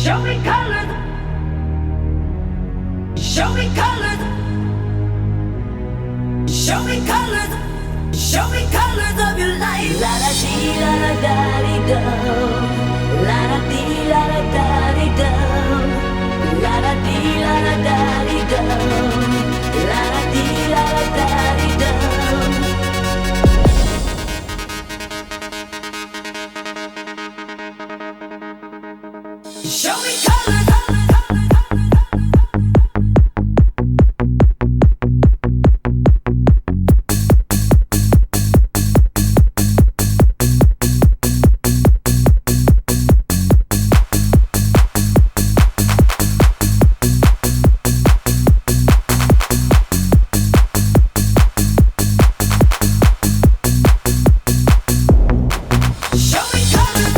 Show me colors. Show me colors. Show me colors. Show me colors of your life. La da dee la da da dee do. La da dee la da da dee do. La da dee la da da dee do. La da dee la da da dee do. Show me colors. Show me colors.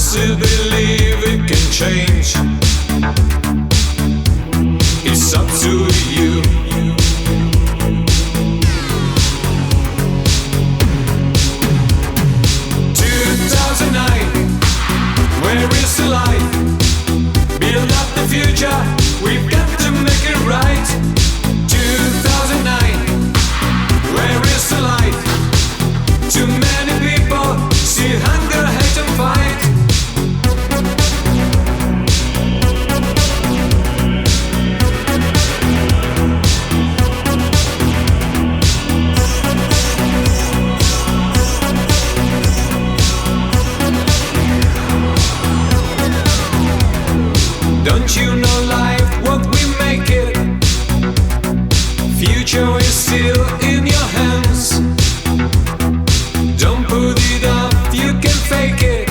still believe it can change. It's up to you. 2009, where is the light? Build up the future, we've got to make it right. 2009, where is the light? Too many people see hunger, hate and fight. Don't you know life, what we make it? Future is still in your hands. Don't put it off, you can fake it.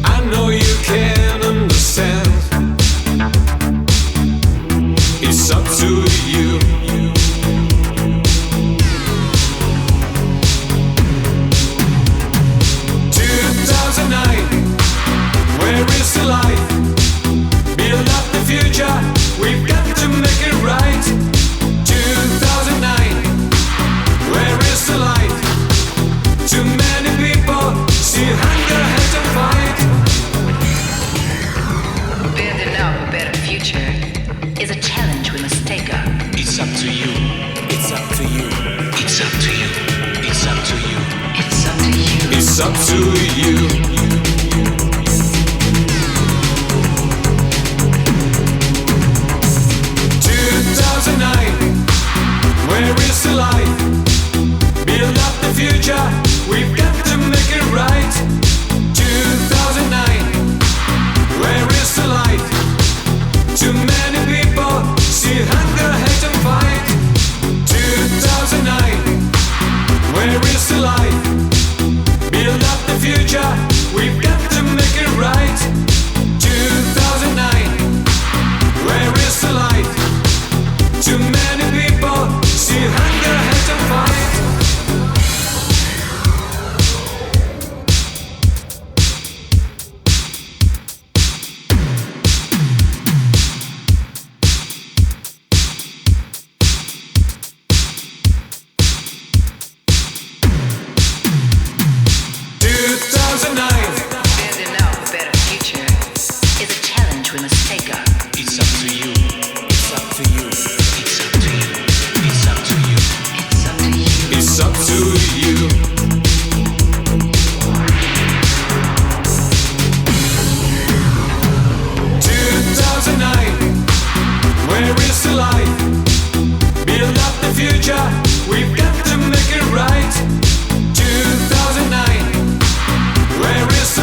I know you can understand. It's up to you. 2009, where is the light? Build up the future, we've got to make it right. 2009, where is the light? Too many people see hunger, hate and fight. Building up a better future is a challenge we must take up. It's up to you. It's up to you. It's up to you. It's up to you. It's up to you. It's up to you. 2009, where is the light? Build up the future, we've got to make it right. 2009, where is the light? Too many people see hunger, hate and fight. 2009, where is the light? Build up the future, we've got to make it right. 2009, where is the light? Too many people see hunger, hate and fight. Building up a better future is a challenge we must take up. It's up to you. It's up to you. It's up to you. It's up to you. It's up to you. It's up to you. 2009, where is the light? Build up the future, we've got to make it right. 2009, where is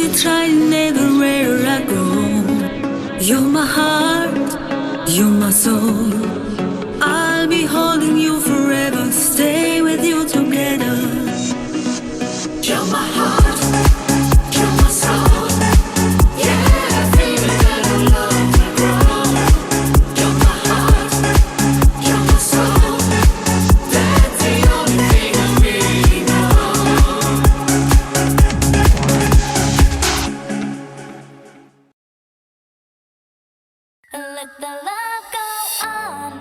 be trying everywhere I go. You're my heart, you're my soul. I'll be holding you forever, stay with you together. You're my heart, you're my soul. Yeah, baby, let our love grow. You're my heart, you're my soul. That's the only thing we know. Let the love go on.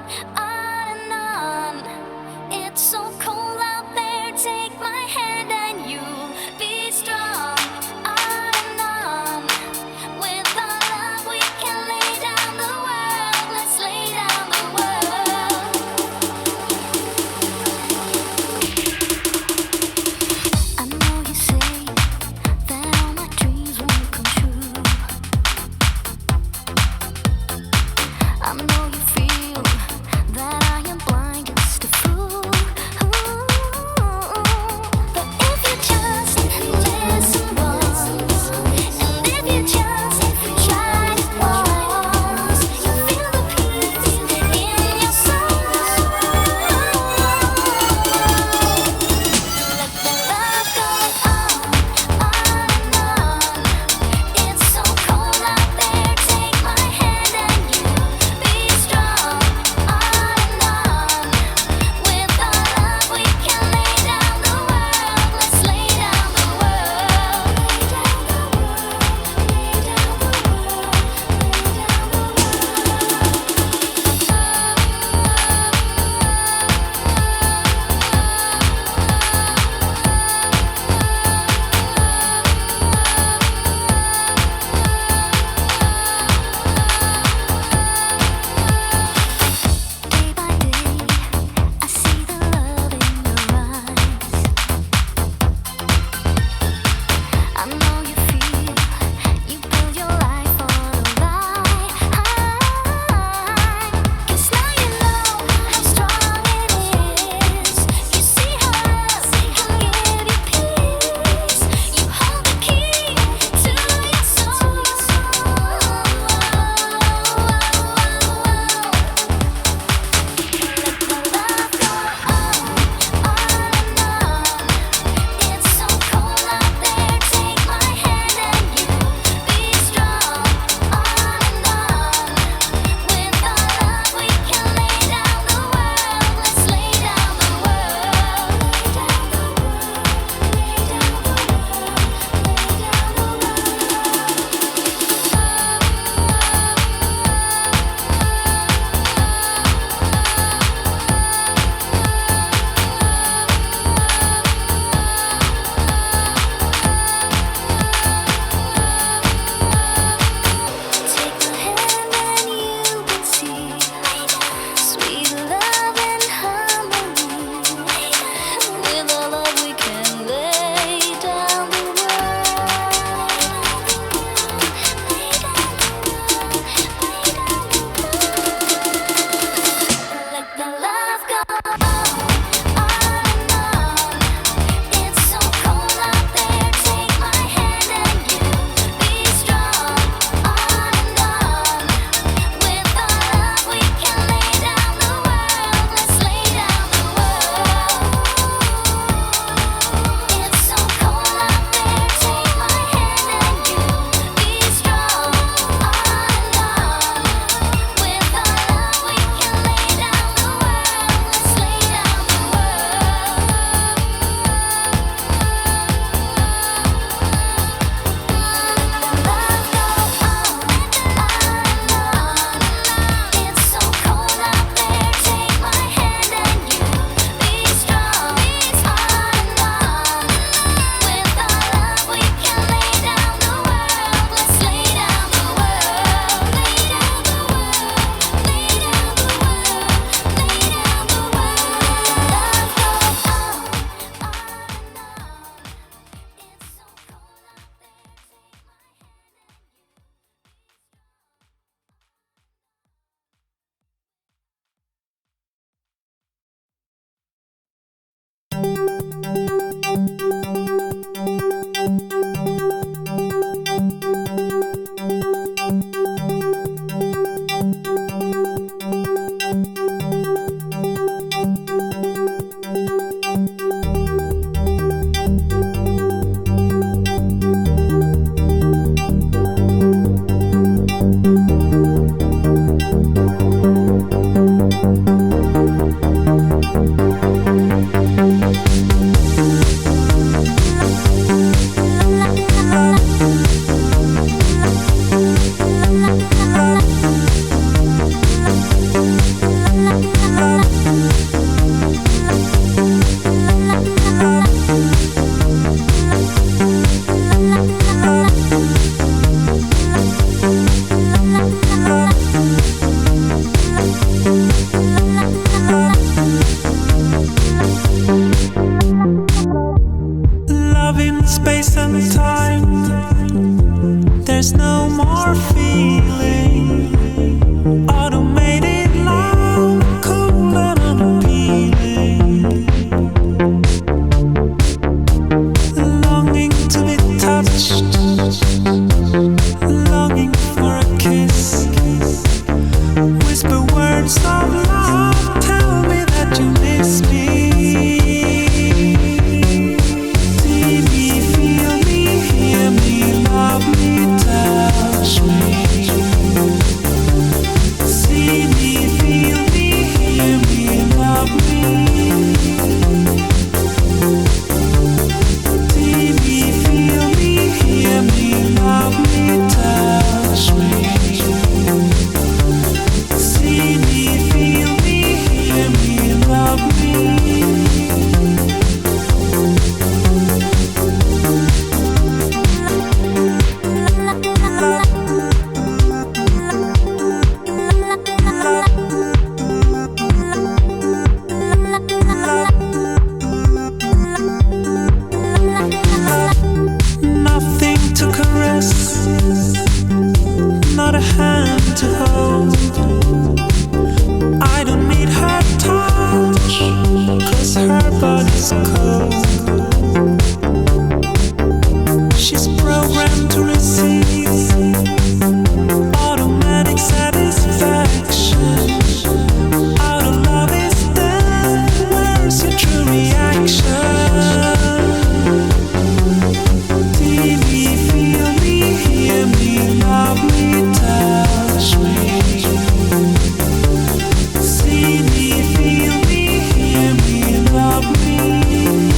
See me, feel me, hear me, love me.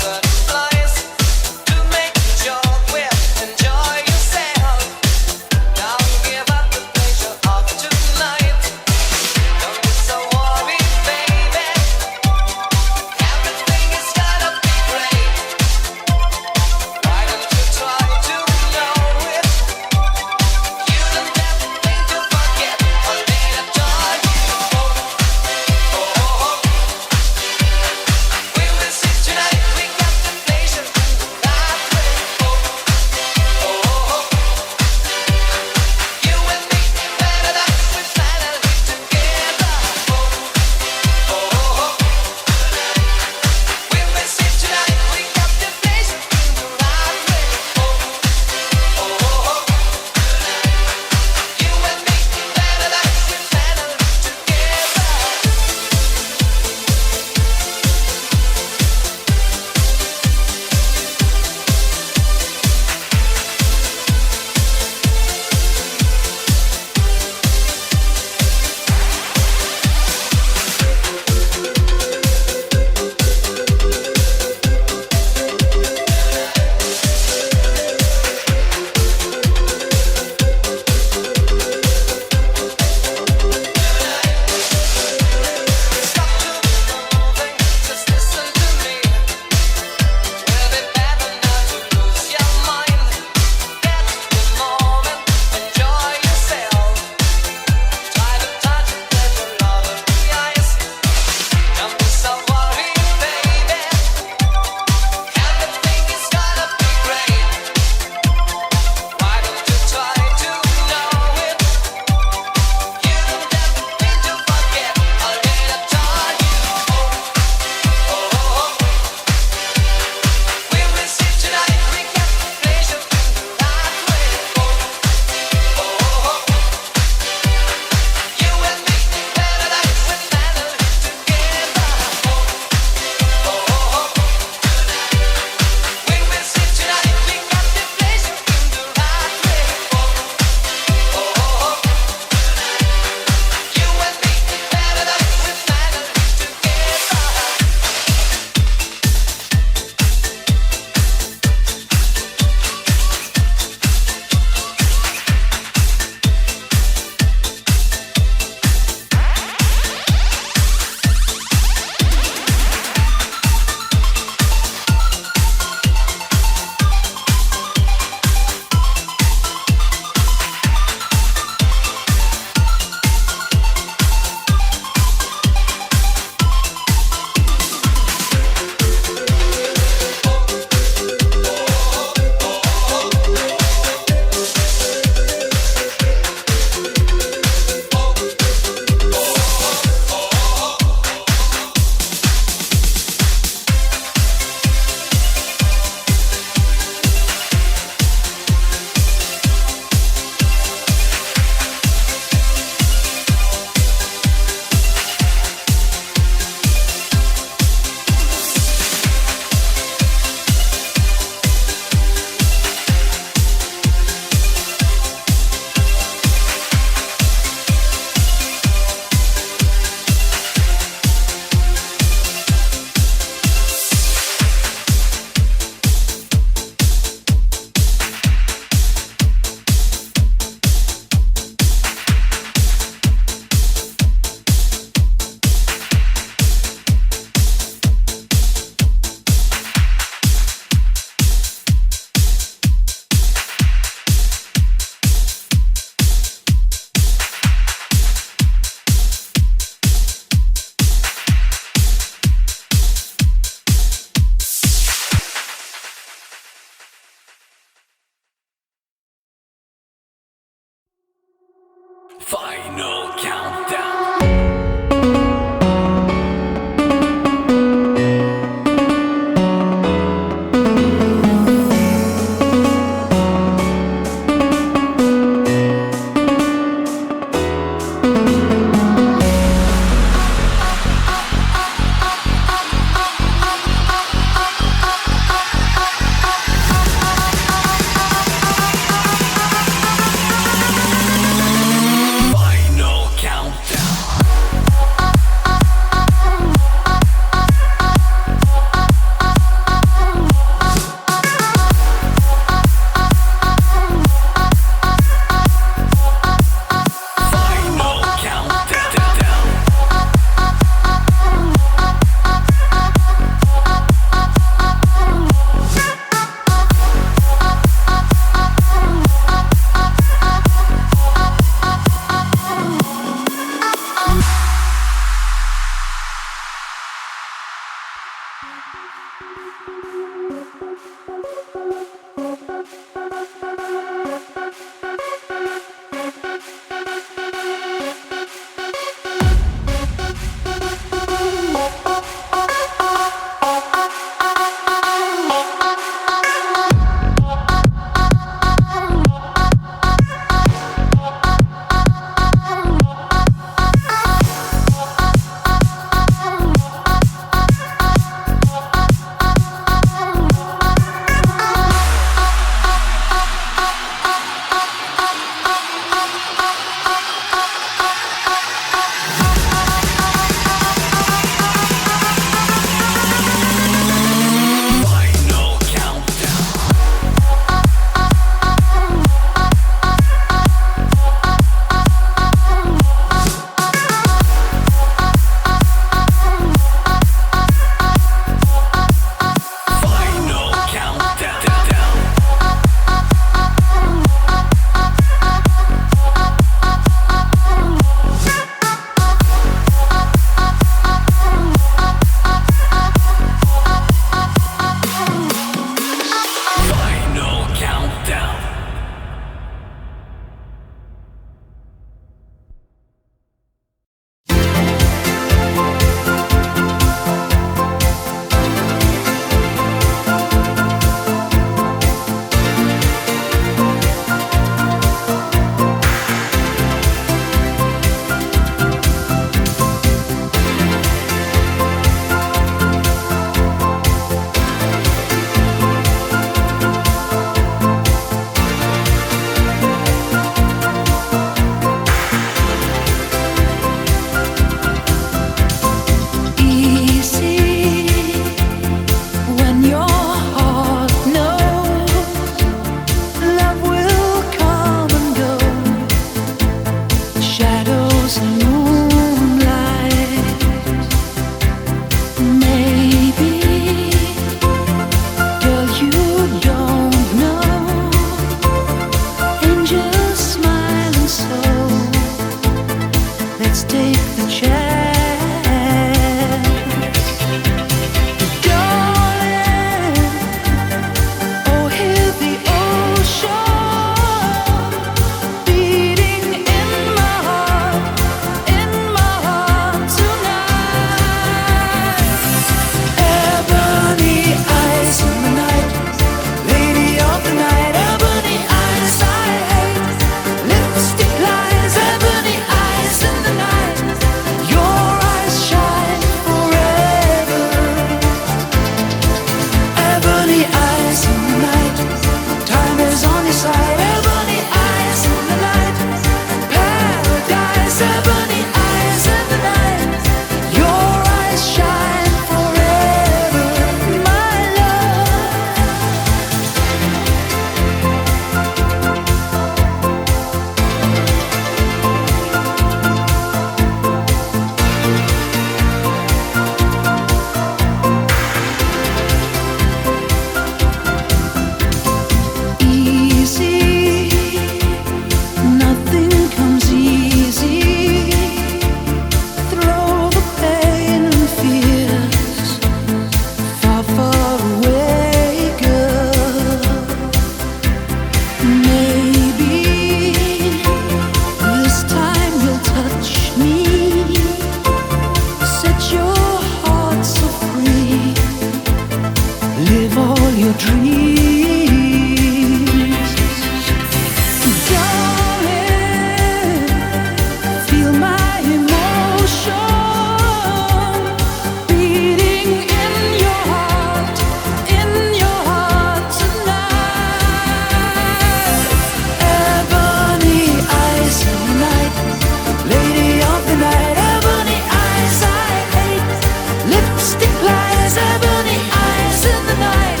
Lipstick lies, ebony eyes in the night.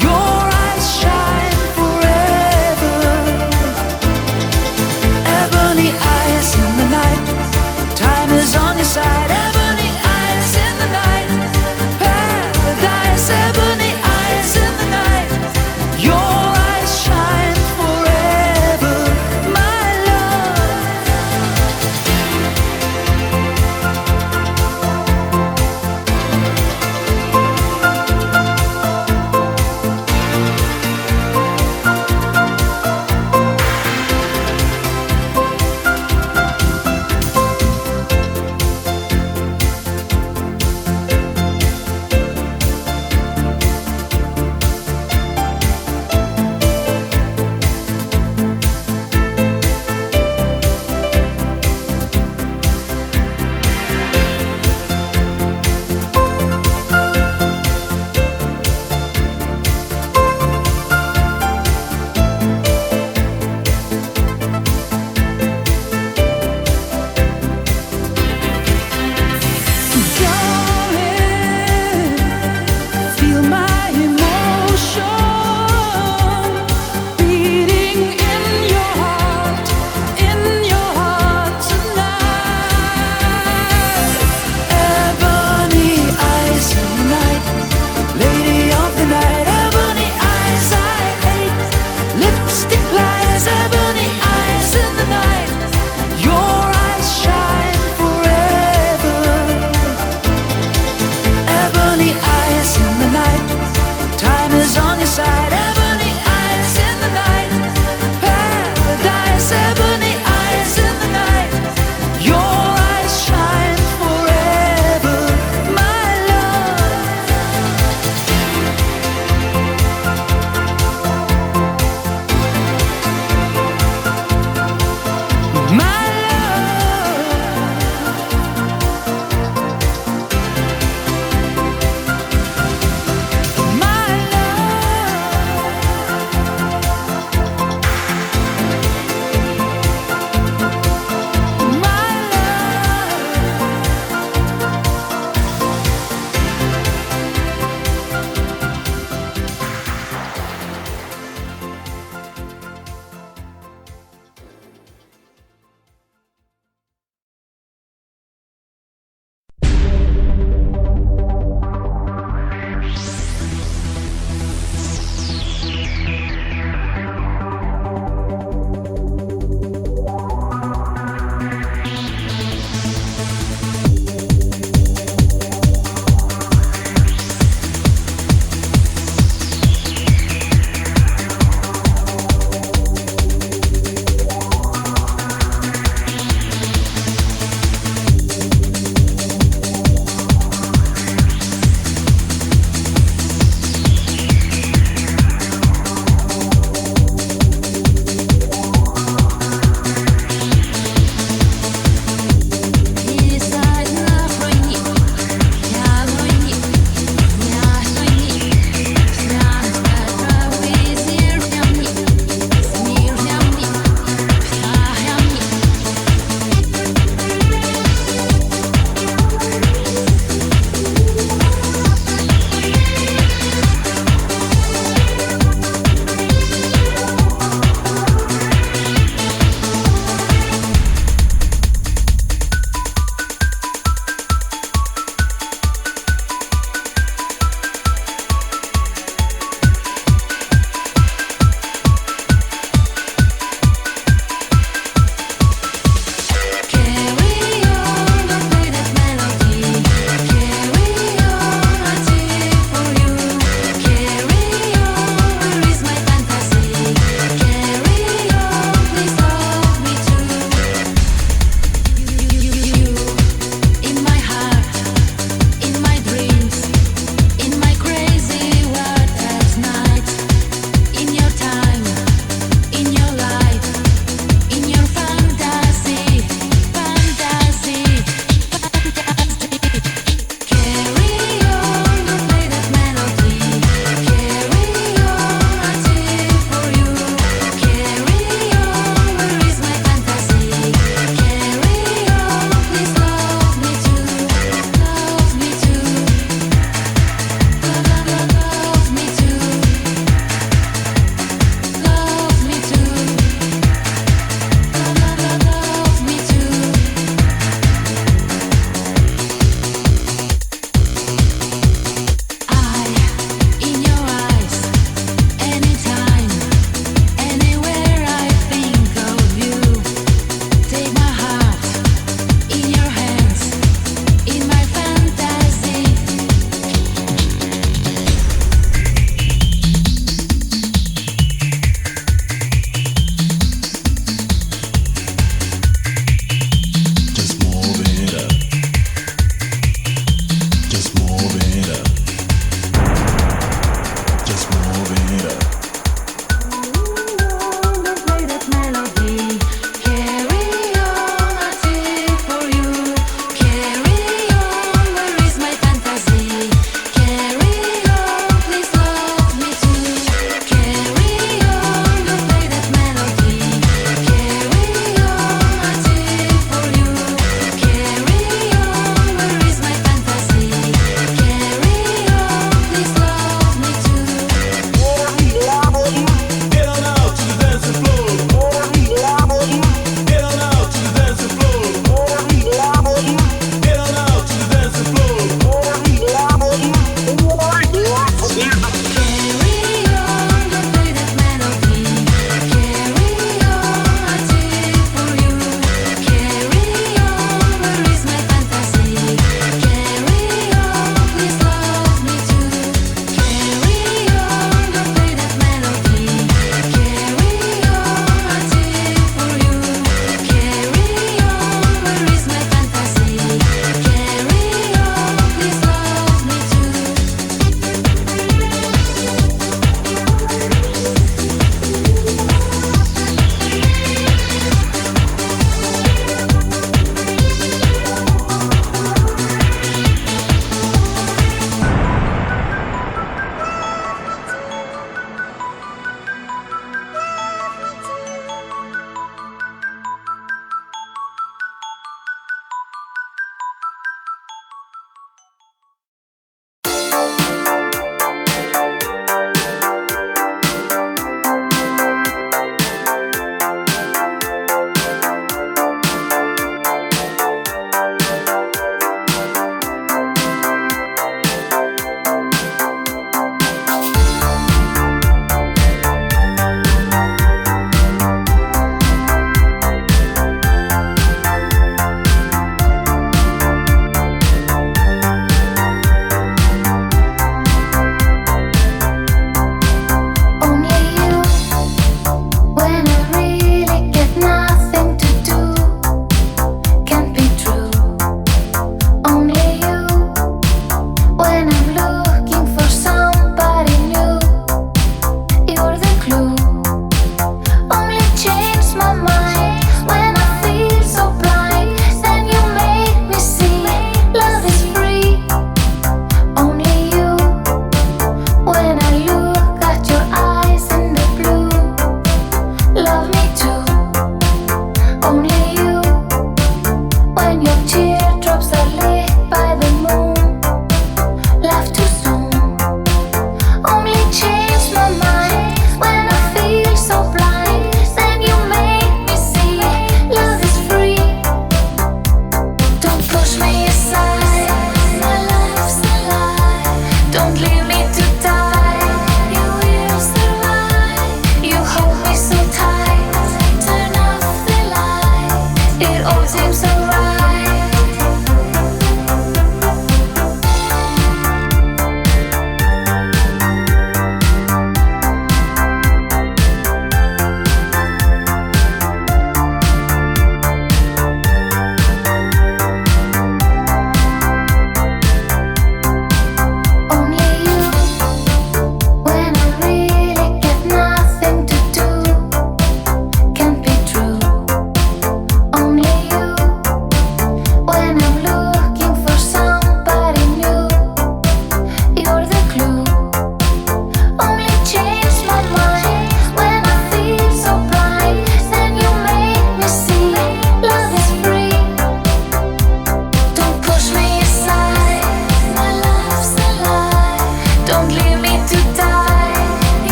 Your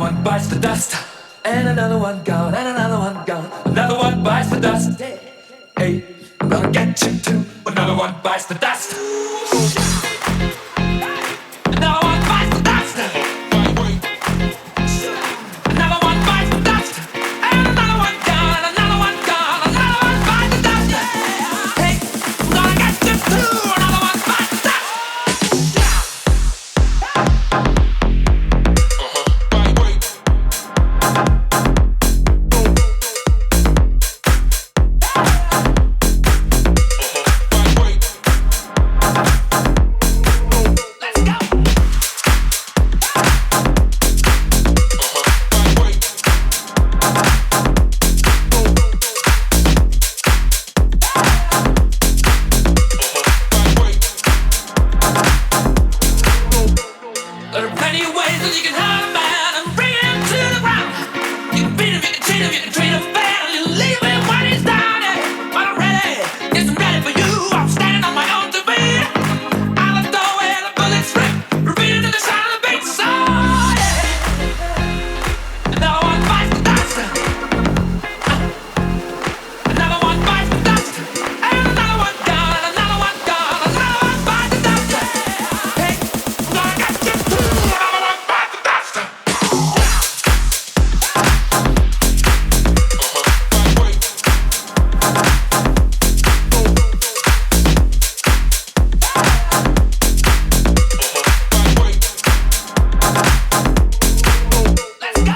one bites the dust, and another one gone, and another one gone. Another one bites the dust. Hey, I'm gonna get you too. Another one bites the dust. Another one bites the dust. Another one bites the dust, and another one gone, and another one gone. Another one bites the dust. Hey, I'm gonna get you too. Another one bites the dust. There are plenty of ways that you can hurt a man and bring him to the ground. You can beat him, you can cheat him, you can treat him fair, and you leave him when he's down. But I'm ready, yes I'm ready for you. I'm standing on my own two feet. Out the door where the bullets rip, repeating to the sound of the beat. So yeah, another one bites the dust. Another one bites the dust, and another one gone, and another one gone. Another one bites the dust. Hey, I'm gonna get you too. Another one bites the dust. Let's go.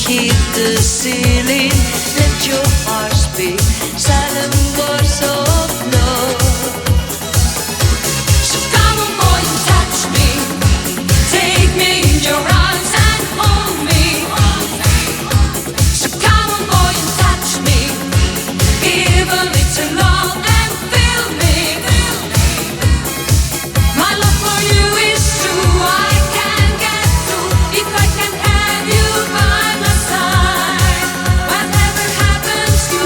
hit the ceiling. Let your heart speak. silent words of love. So come on, boy, and touch me. Take me in your arms and hold me. So come on, boy, and touch me. Give a little love and feel me. My love for you is true. I can get through if I can have you by my side. Whatever happens to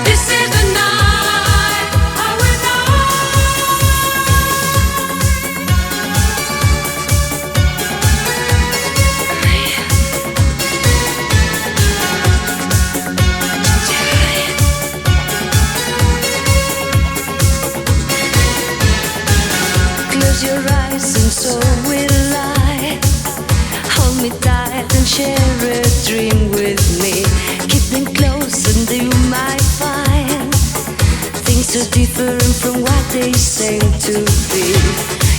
this is the night I will know. Close your eyes and so will I. Hold me tight and share a dream with me. Keep them close and you might find things so different from what they seem to be.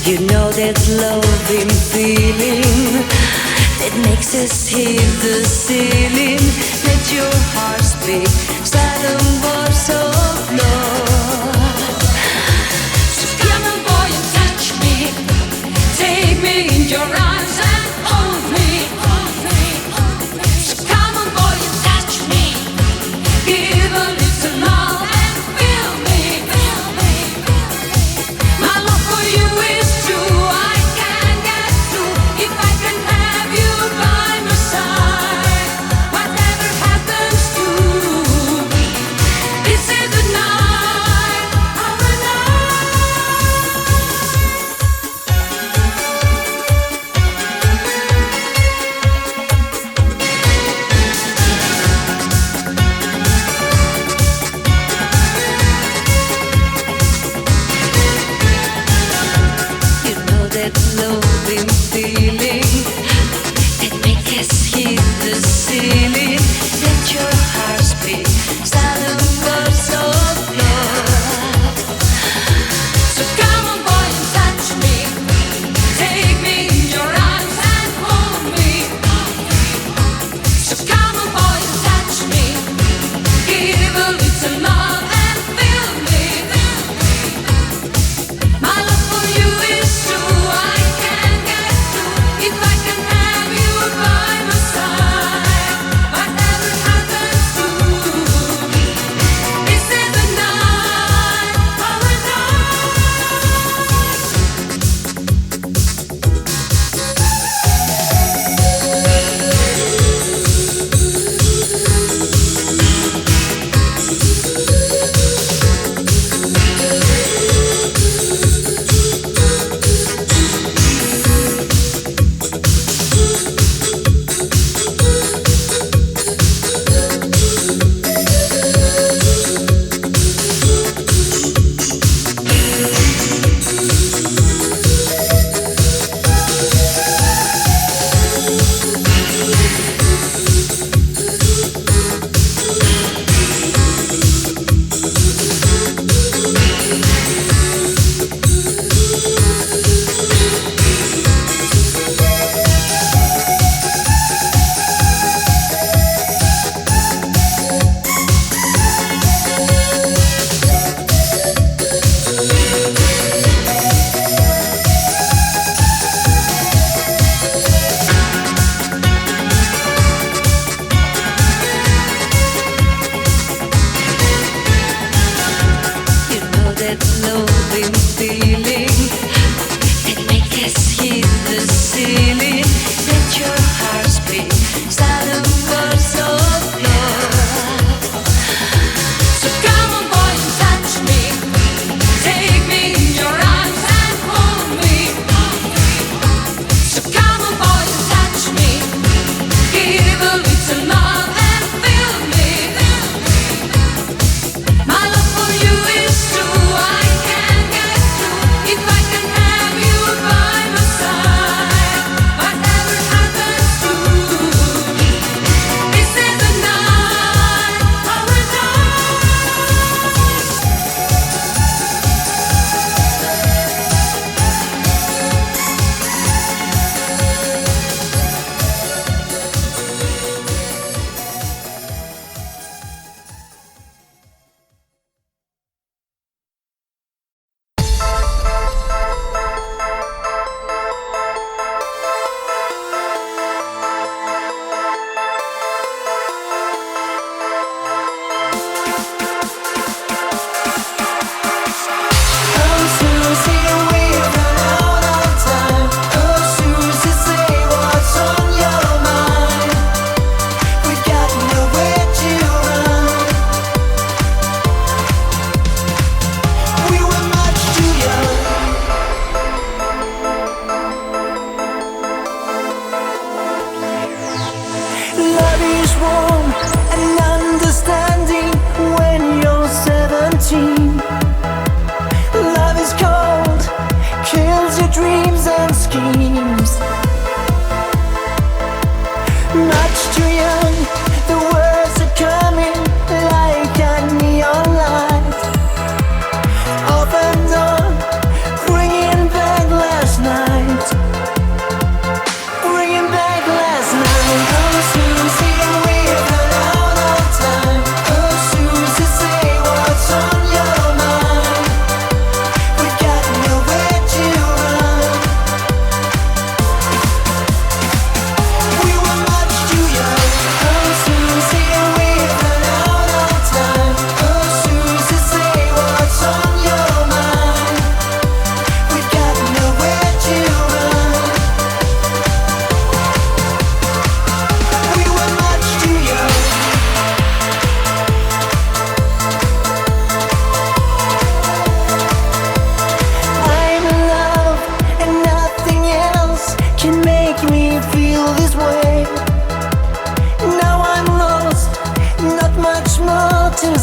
You know that loving feeling that makes us hit the ceiling. Let your heart speak silent words of love. So come on, boy, and touch me. Take me in your arms and hold me. So come on, boy, and touch me. Give a little love and feel me. My love for you is true. I can get through if I can have you by my side. Whatever happens to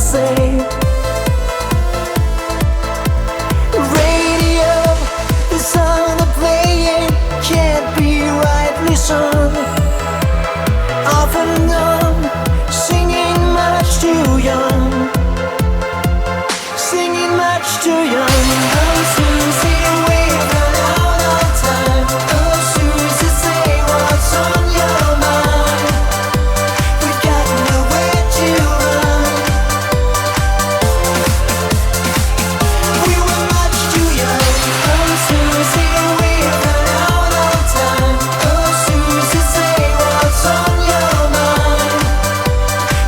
say. Radio, the song they're playing can't be rightly sung. Often gone, singing much too young, singing much too young. Oh Susie, we've run out of time. Oh Susie, say what's on your mind. We've got nowhere to run. We were much too young. Oh Susie, we've run out of time. Oh Susie, say what's on your mind.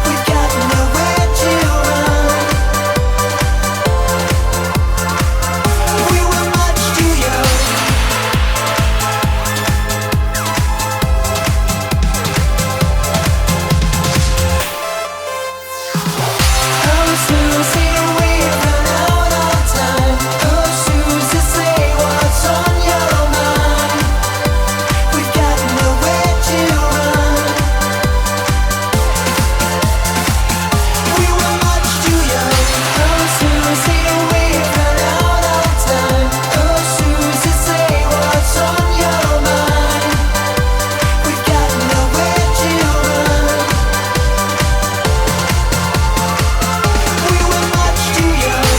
We've got nowhere to run. We were much too young. Oh Susie, we've run out of time. Oh Susie, say what's on your mind. We've got nowhere to run. We were much too young. Oh Susie, we've run out of time. Oh Susie, say what's on your mind. We've got nowhere to run. We were much too young.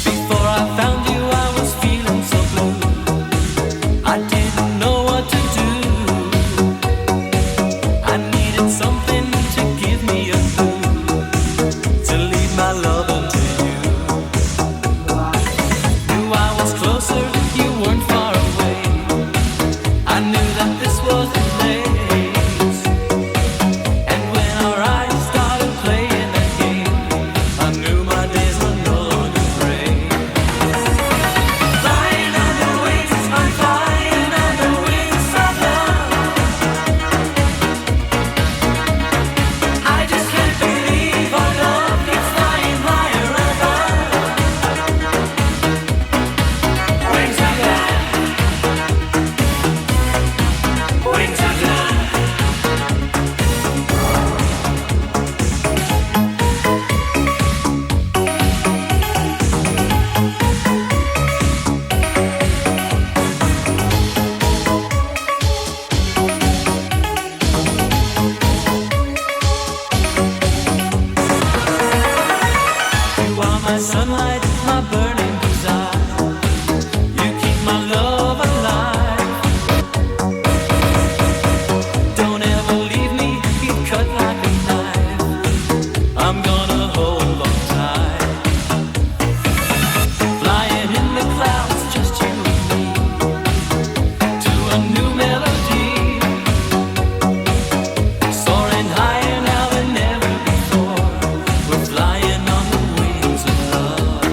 Before I found you, I was feeling so blue. I didn't know what to do. I needed something to give me a clue to lead my love unto you. Knew I was closer, you weren't far away. I knew that this was the place. And when our eyes started playing that game, I knew my days were no longer gray. Flying on the wings, I'm flying on the wings of love. I just can't believe our love keeps flying higher above. Wings of love, wings of love. You are my sunlight, my burning desire. You keep my love alive. Don't ever leave me, keep cut like a knife. I'm gonna hold on tight. Flying in the clouds, just you and me, to a new melody. Soaring higher now than ever before. We're flying on the wings of love.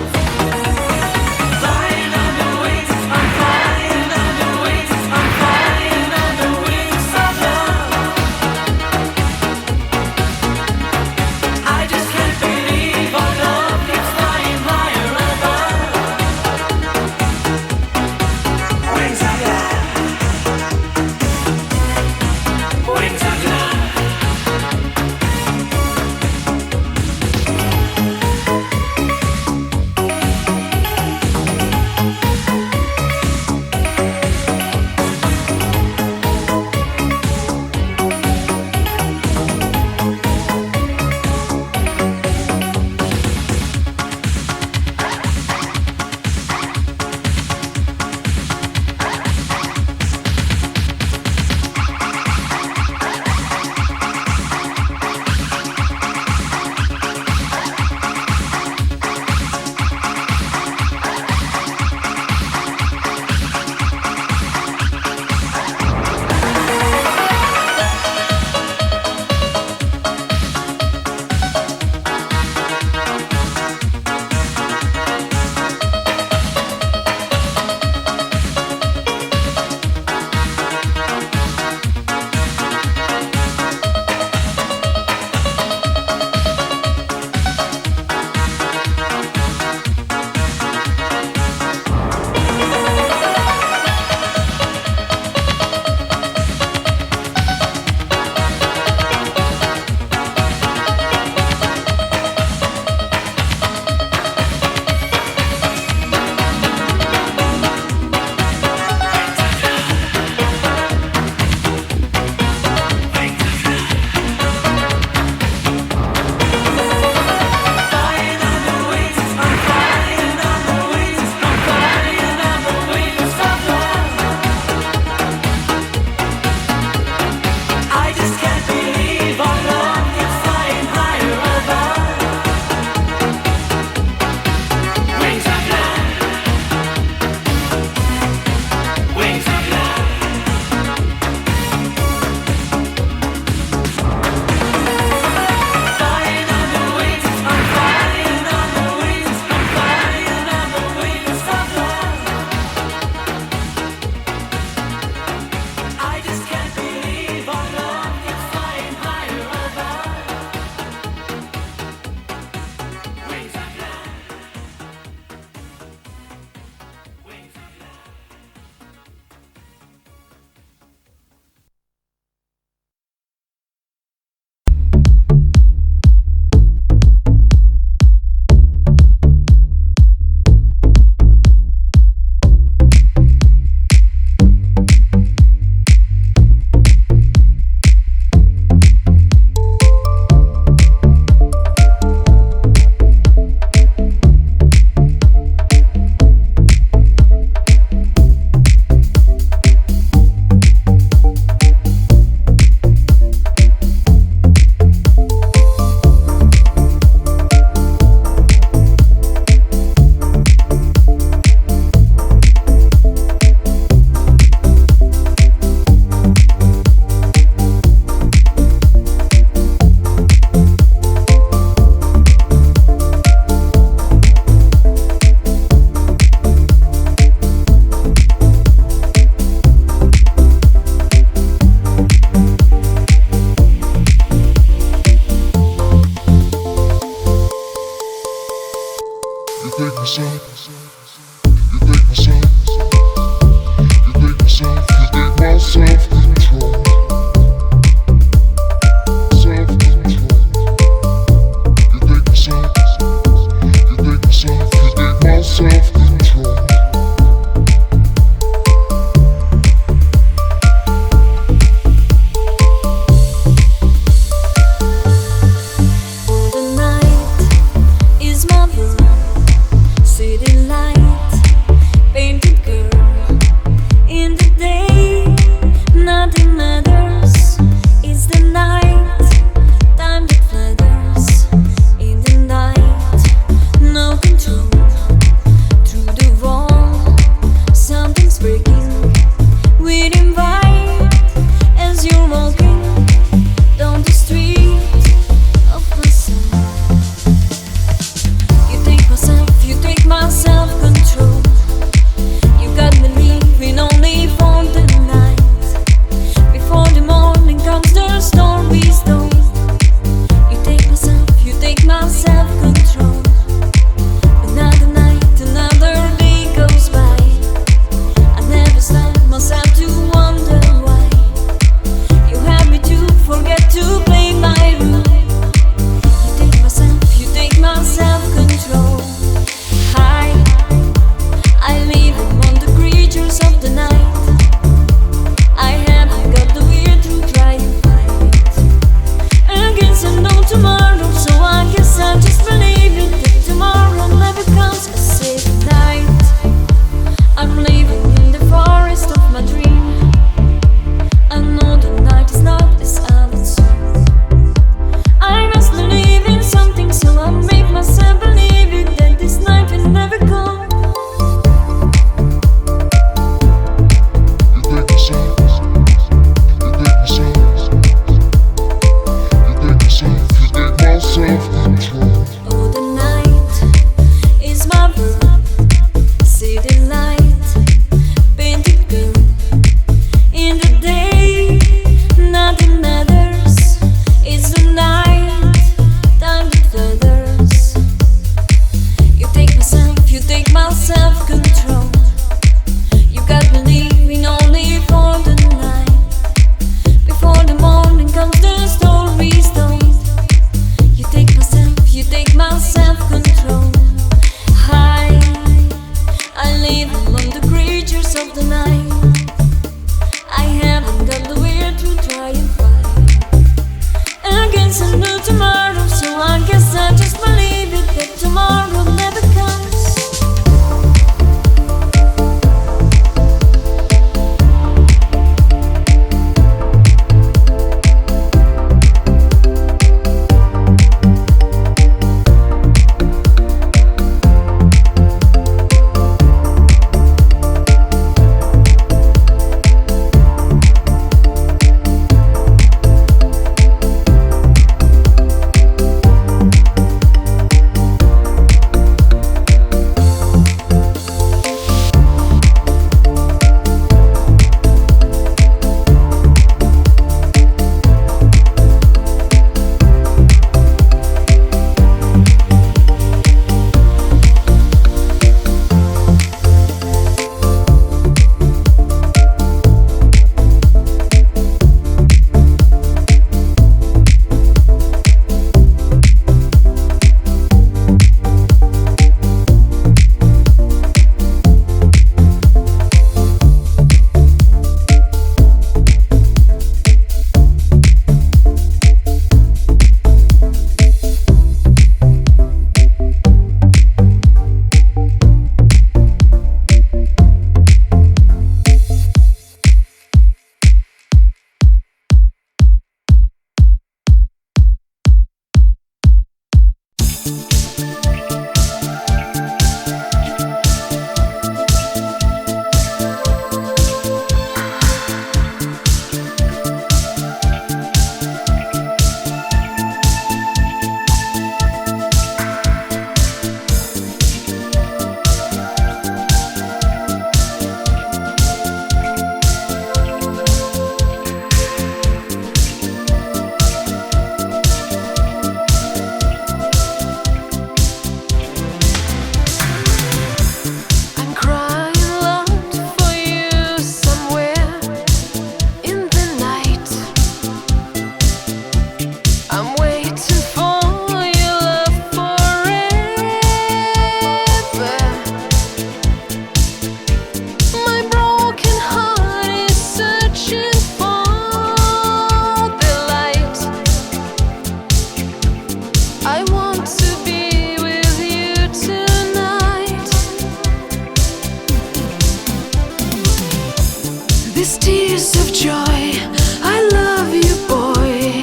These tears of joy, I love you, boy.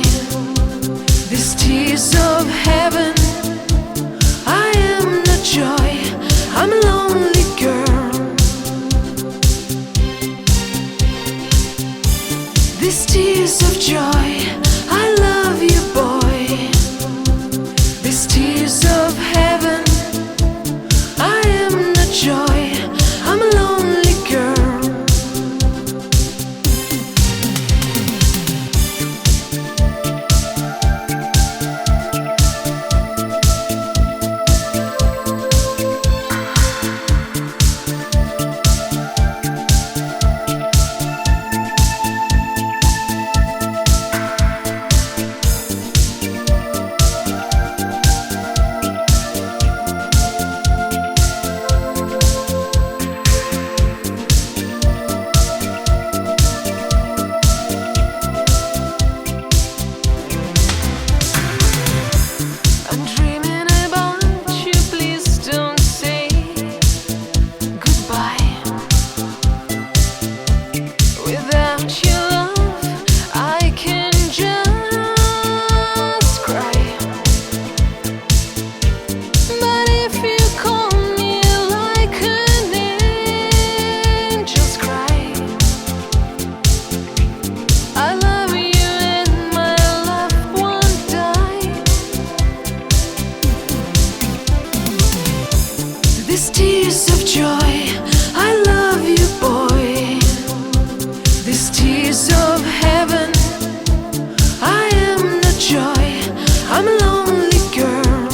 These tears of heaven, I am not joy, I'm a lonely girl. These tears of joy, I love you, boy. These tears of heaven, I am not joy, I'm a lonely girl. I'm dreaming about you, please don't say goodbye. Without your love, I can just cry. But if you call me like an angel's cry, I love you and my love won't die. These tears of joy, I love you, boy. These tears of heaven, I am not joy, I'm a lonely girl.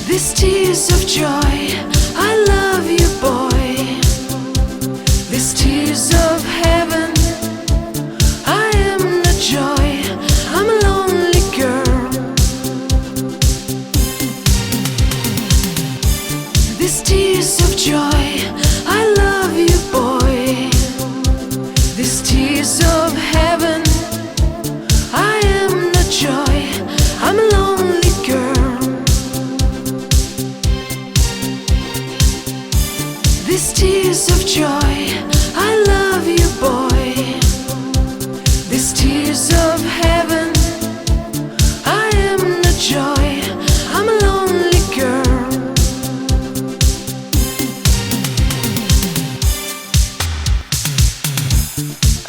These tears of joy, I love you, boy. These tears of heaven, I am not joy, I'm a lonely girl. These tears of joy, I love you, boy. These tears of heaven, I am not joy, I'm a lonely girl. These tears of joy, I love you, boy. These tears of heaven, I am not joy, I'm a lonely girl.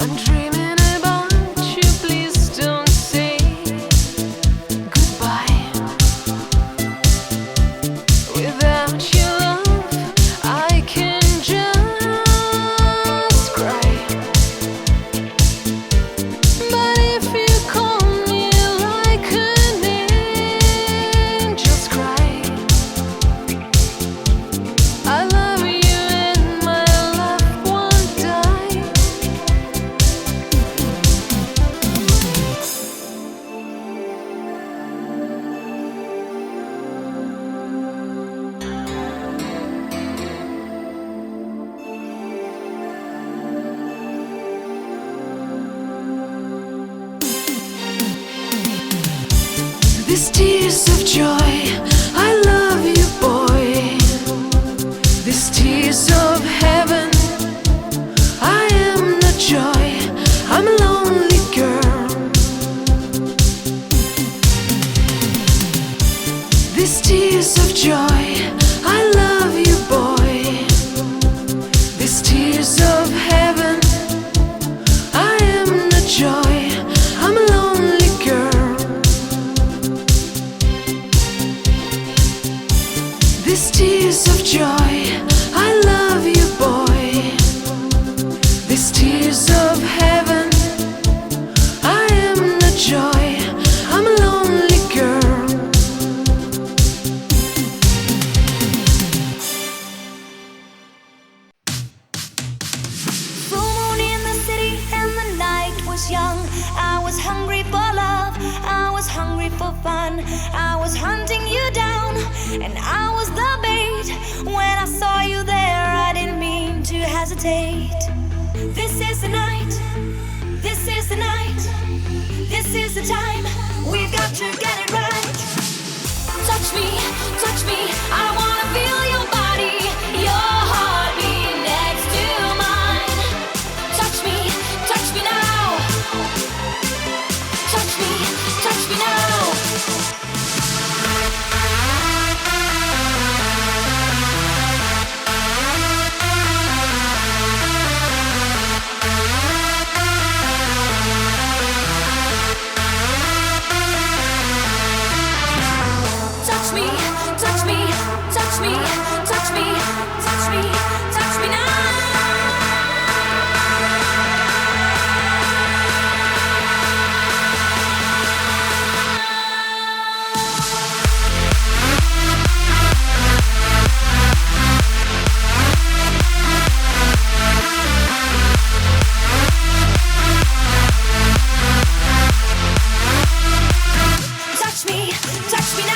I'm dreaming about you, please don't say goodbye. Without your love, I can just cry. But if you call me like an angel's cry, I love you and my love won't die. These tears of joy, I love you, boy. These tears of heaven, I am not joy, I'm a lonely girl. These tears of joy, I love you, boy. These tears of heaven, I am not joy, I'm a lonely girl. These tears of joy, I love you, boy. These tears of heaven, I am not joy, I'm a lonely girl. Full moon in the city and the night was young. I was hungry for love, I was hungry for fun. I was hunting you down, and I was the bait. When I saw you there, I didn't mean to hesitate. This is the night, this is the night, this is the time. We've got to get it right. Touch me, I wanna feel your body, your heart. touch me, touch me, touch me, touch me, touch me, touch me now. Touch me now.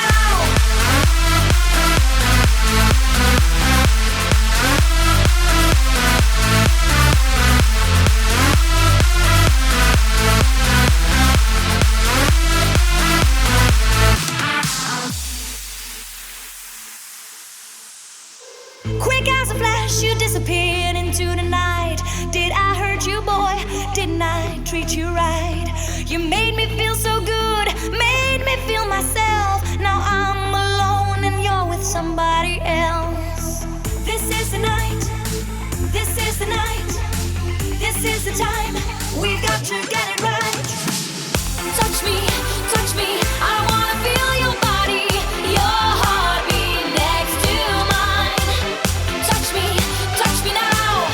Quick as a flash, you disappeared into the night. Did I hurt you, boy? Didn't I treat you right? You made me feel so good, made me feel myself. Now I'm alone and you're with somebody else. This is the night, this is the night, this is the time. We've got to get it right. Touch me, I wanna feel your body, your heartbeat next to mine. Touch me now.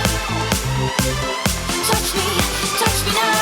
Touch me now.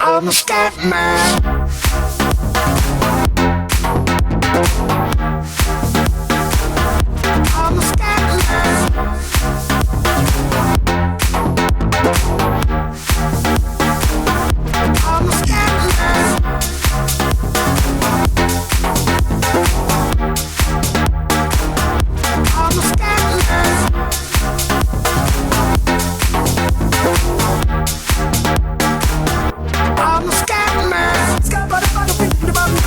I'm a scat man. I'm a scat man. I'm a scat man. I'm a scat man.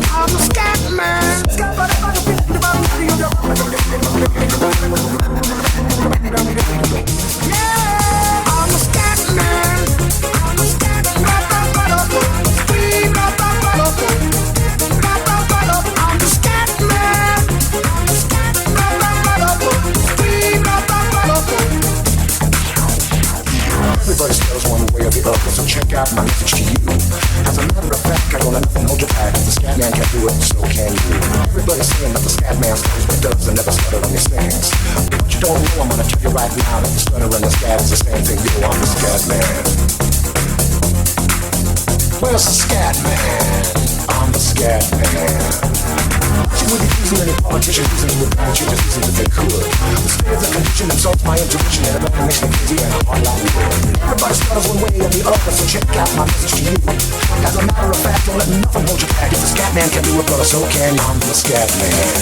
I'm a scat man. I'm a scat man. I'm a scat man. I'm a scat man. Yeah, I'm a scat man. I'm a scat man. I'm a scat man. Everybody spells one way or the other, so check out my message to you. As a matter of fact, I don't let nothing hold you back. The scat man can do it, so can you. Everybody's saying that the scat man stutters but does and never stutter on these things. But you don't know, I'm gonna tell you right now that the stutter and the scat is the same thing. You know I'm the scat man. Where's the scat man? I'm the scat man. You would be using any politician using the advantage, you just using if they could. The state of the condition insults my intuition and it makes me crazy and I'm all out of wood. Everybody stutters one way or the other, so check out my message to you. As a matter of fact, don't let nothing hold you back. If the scat man can do it, brother, so can you. I'm the scat man.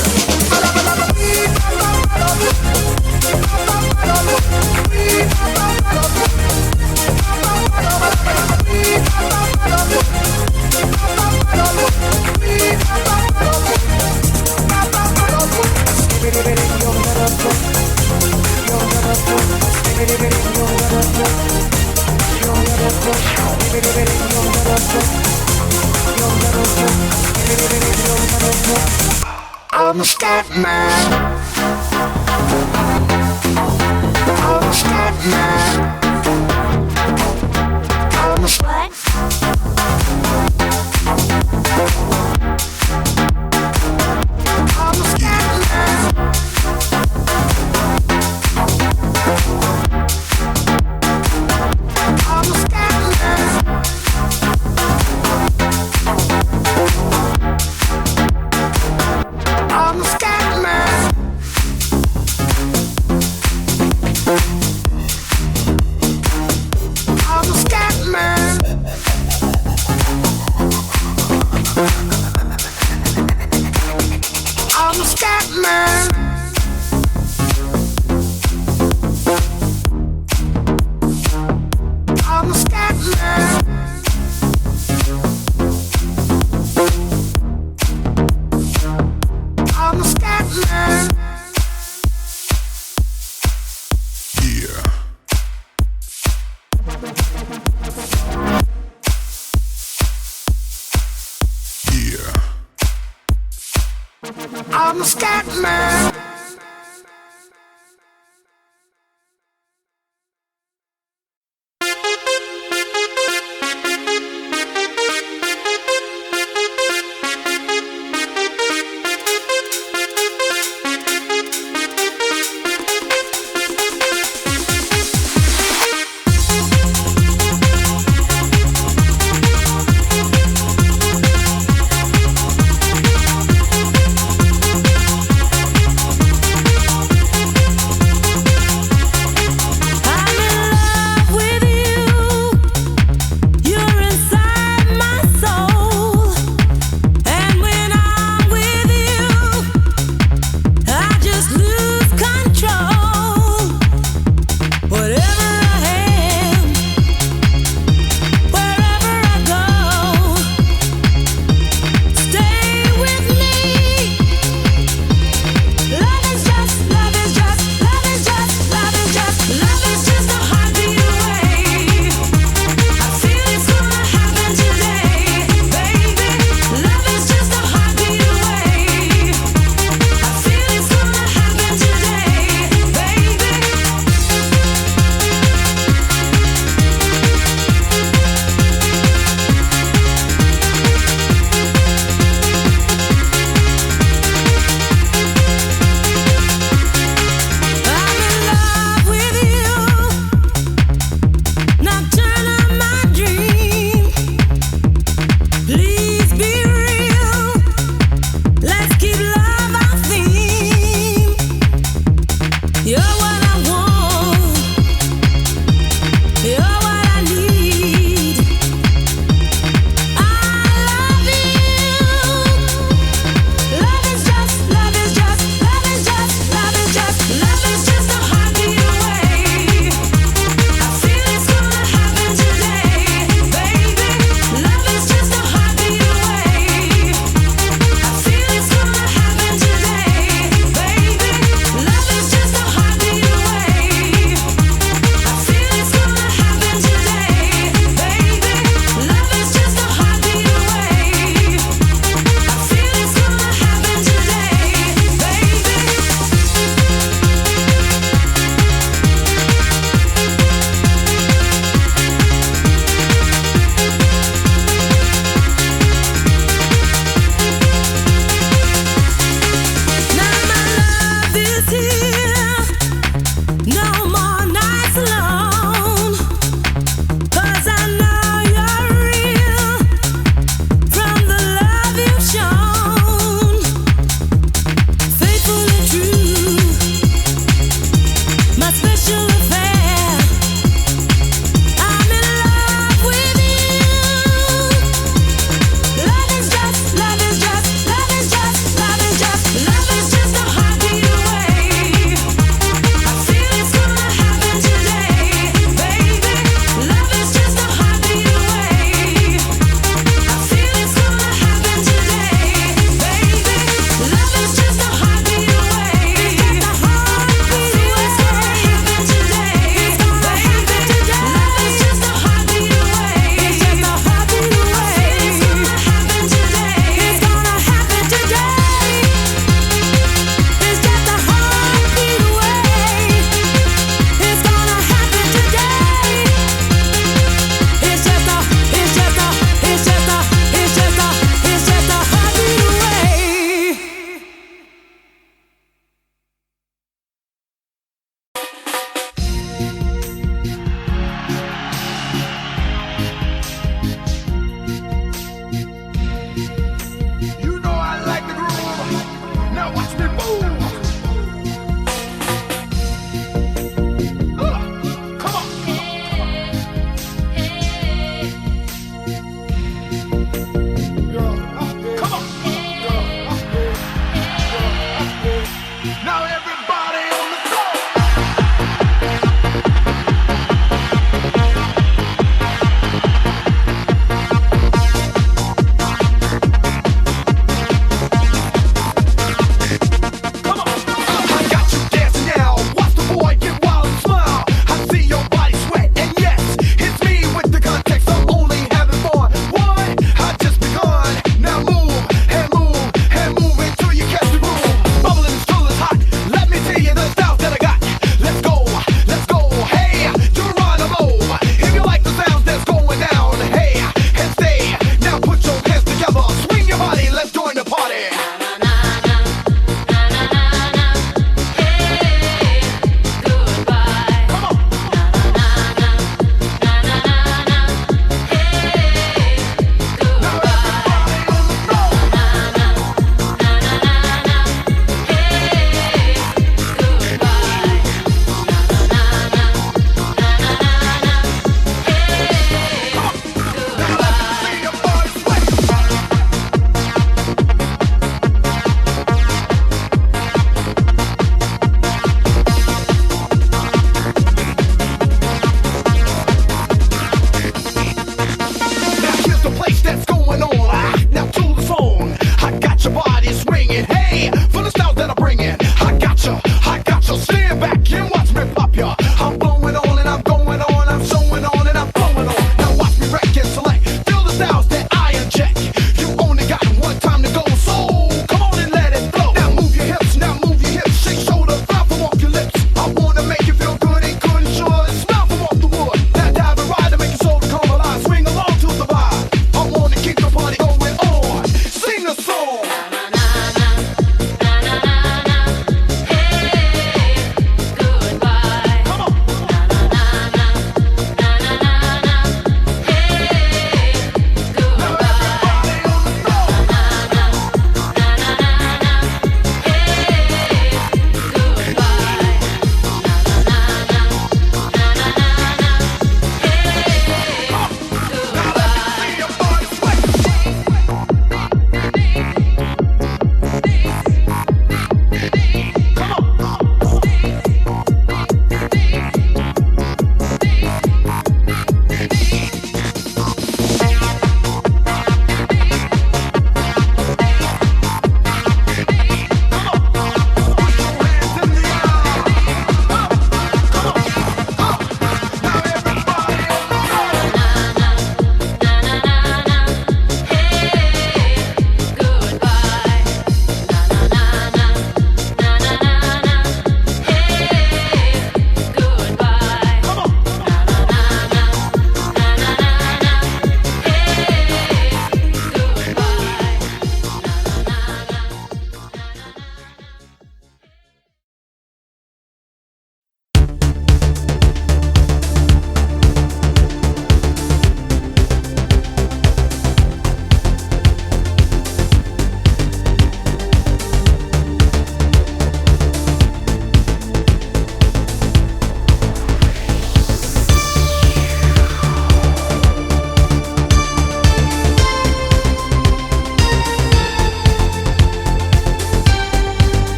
I'm a scat man. I'm a scat man. I'm a scat. I'm a scat man. I'm a scat man. here. I'm a scat man.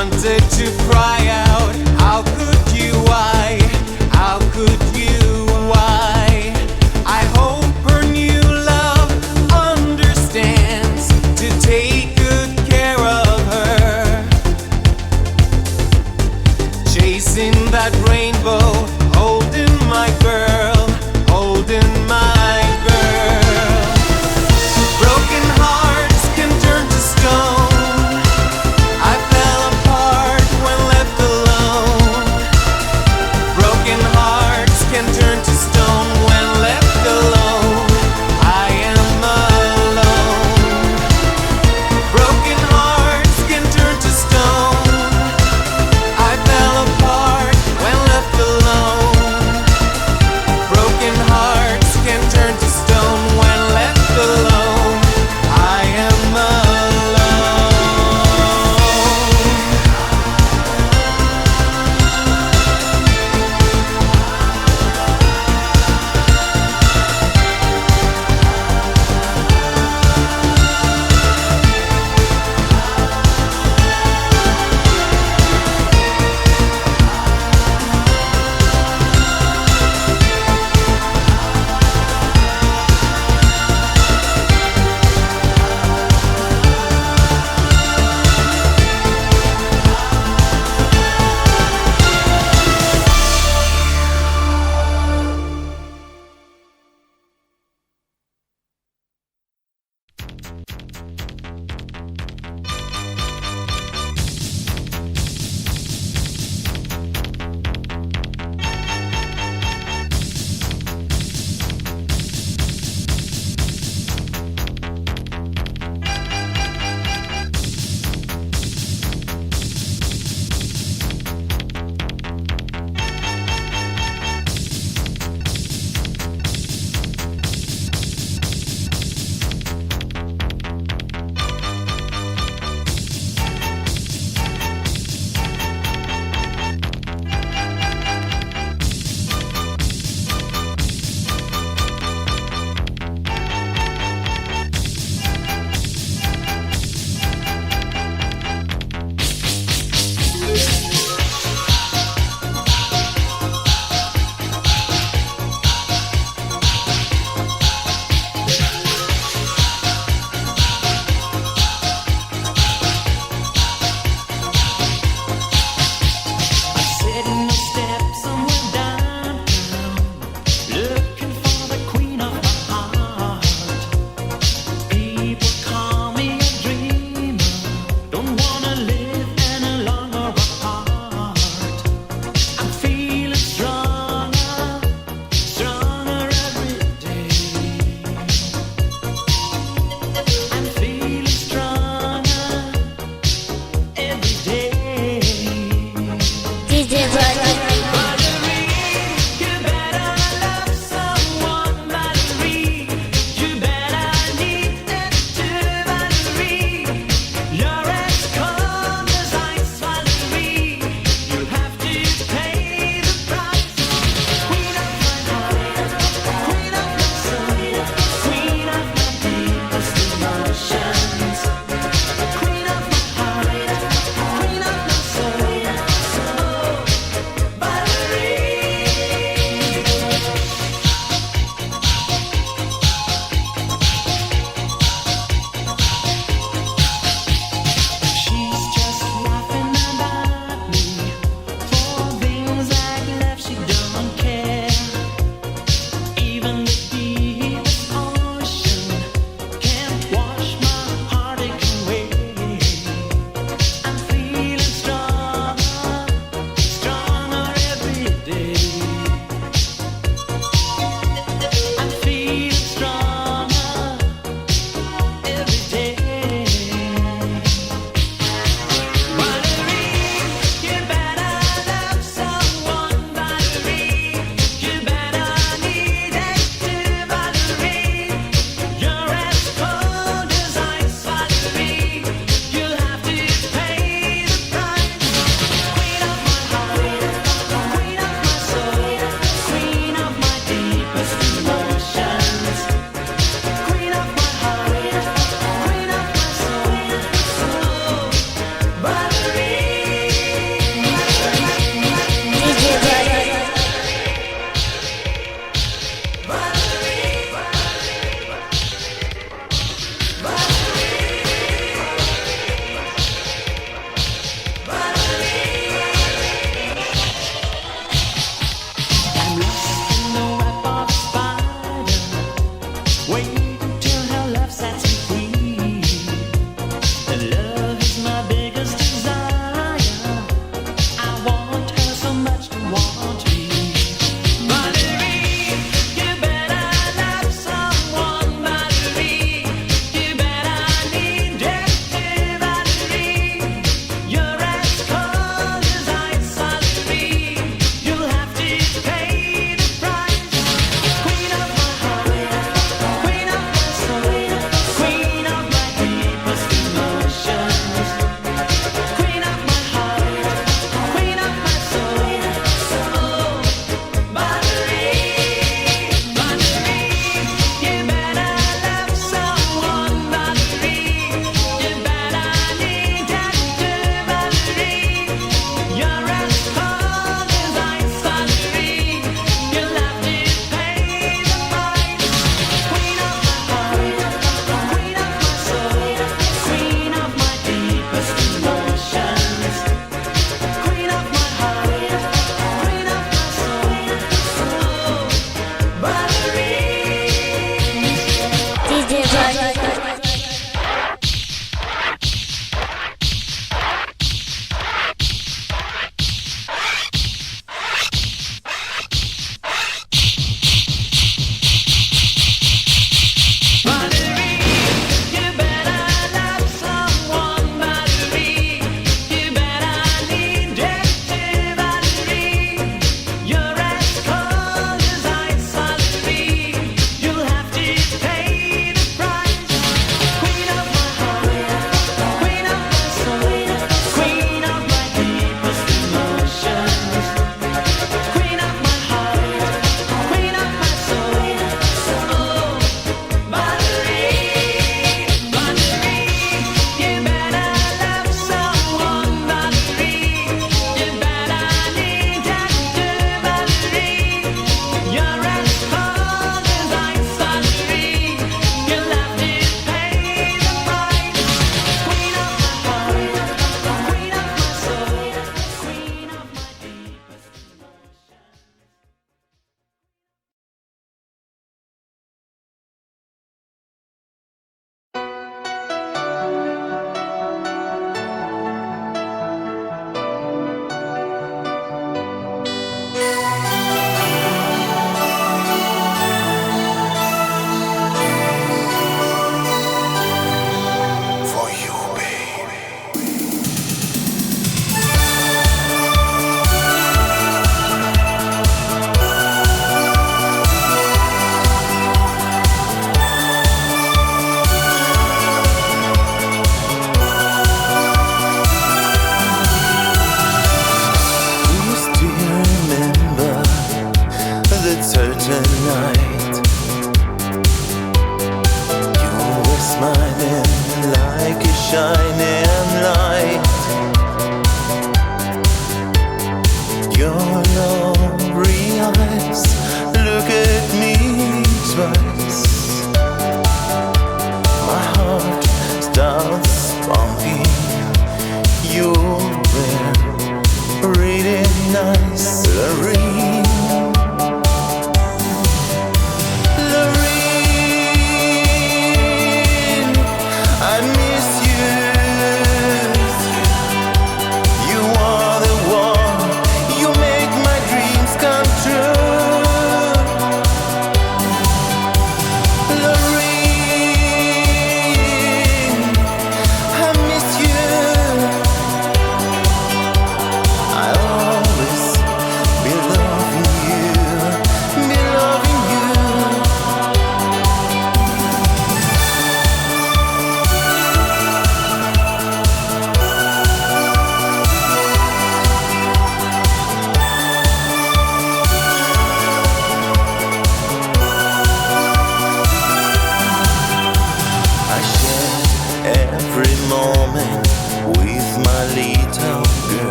wanted to cry out, how could you, why? How could you, why? I hope her new love understands to take good care of her. Chasing that rainbow, holding my girl, holding my girl. Broken hearts can turn to stone. I fell apart when left alone.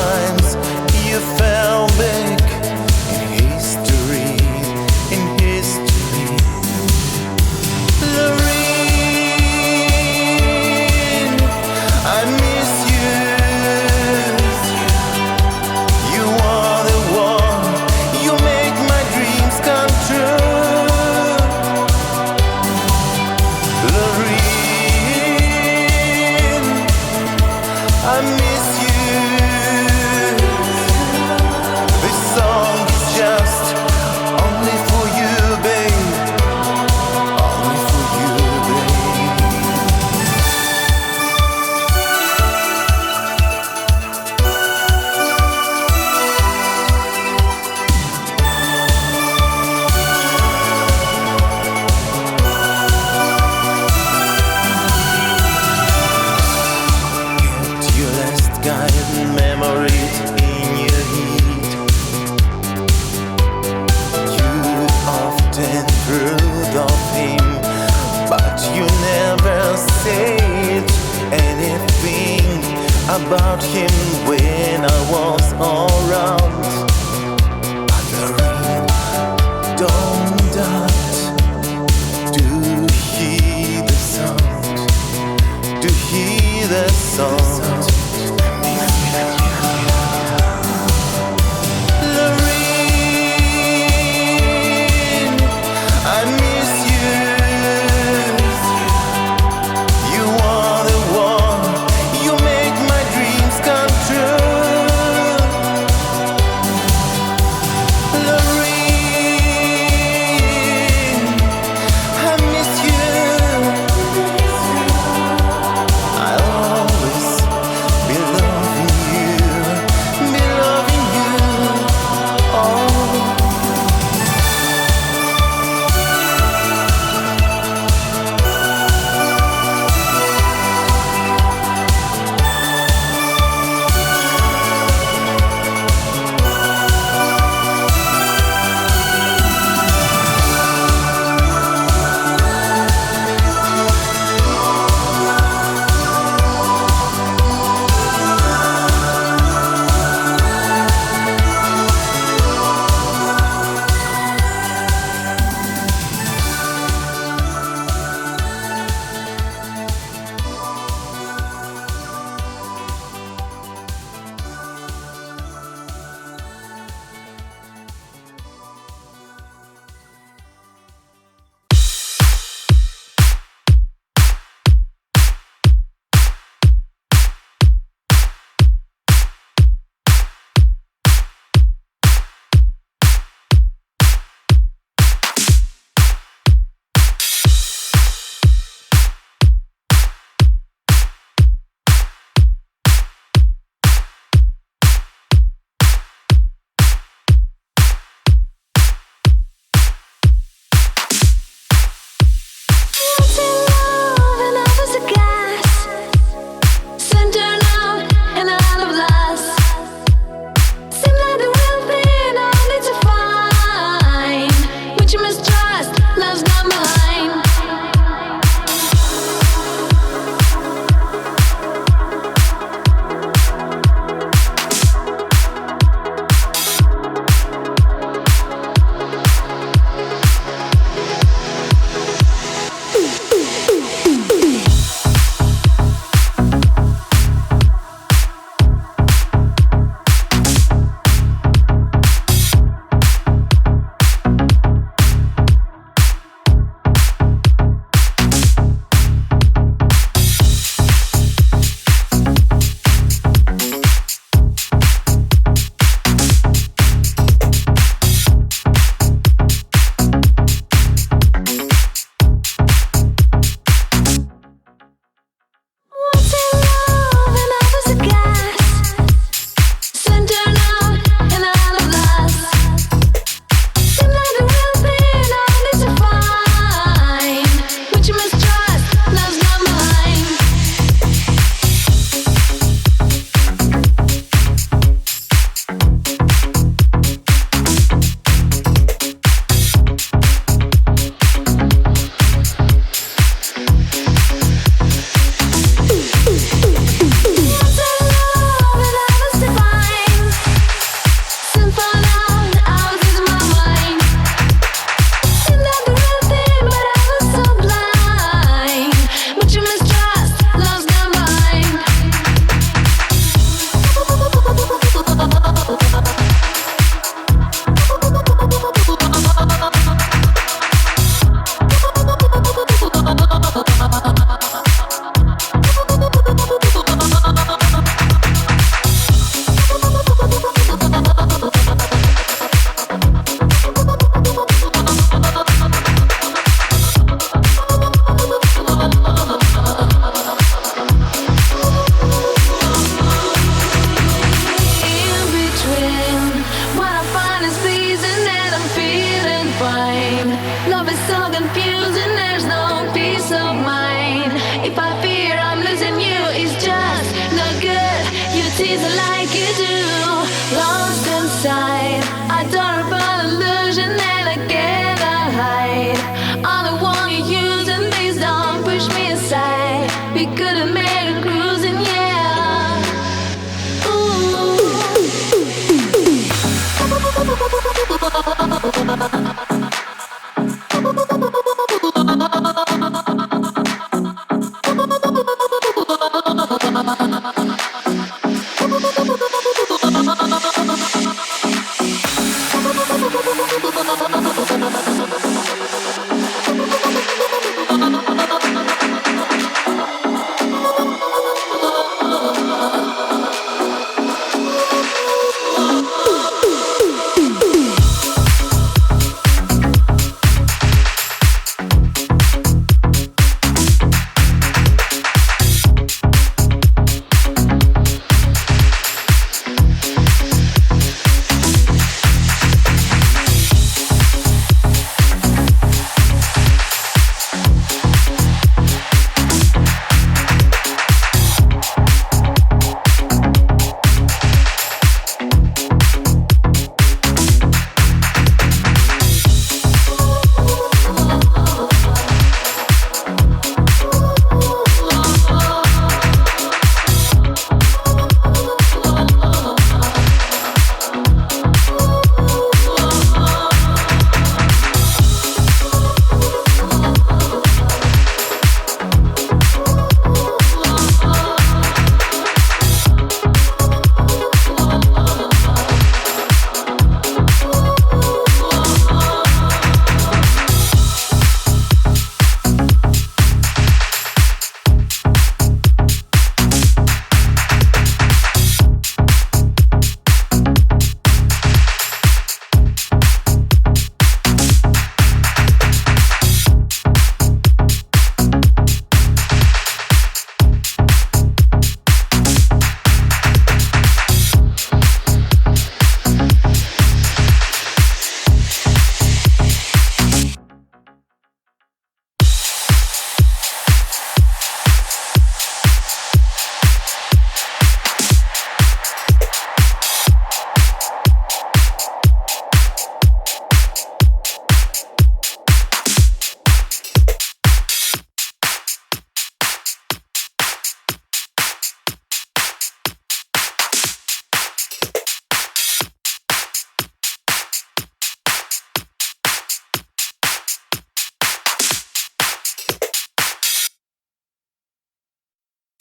times you fell back in history, in history. Lorraine, I miss you. You are the one, you make my dreams come true. Lorraine, I miss you. This song is just only for you, babe. Only for you, babe. Get your last guided memories in your heat. You often heard of him, but you never said anything about him when I was around. But Lorraine, don't doubt. Do hear the sound. Do hear the sound. Lorraine, I miss you. You are the one, you make my dreams come true. Lorraine, I miss you. I'll always We could have made a cruising, yeah. Ooh.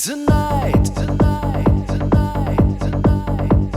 Tonight, tonight, tonight, tonight,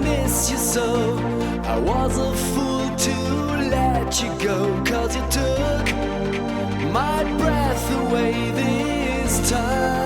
miss you so. I was a fool to let you go, 'cause you took my breath away this time.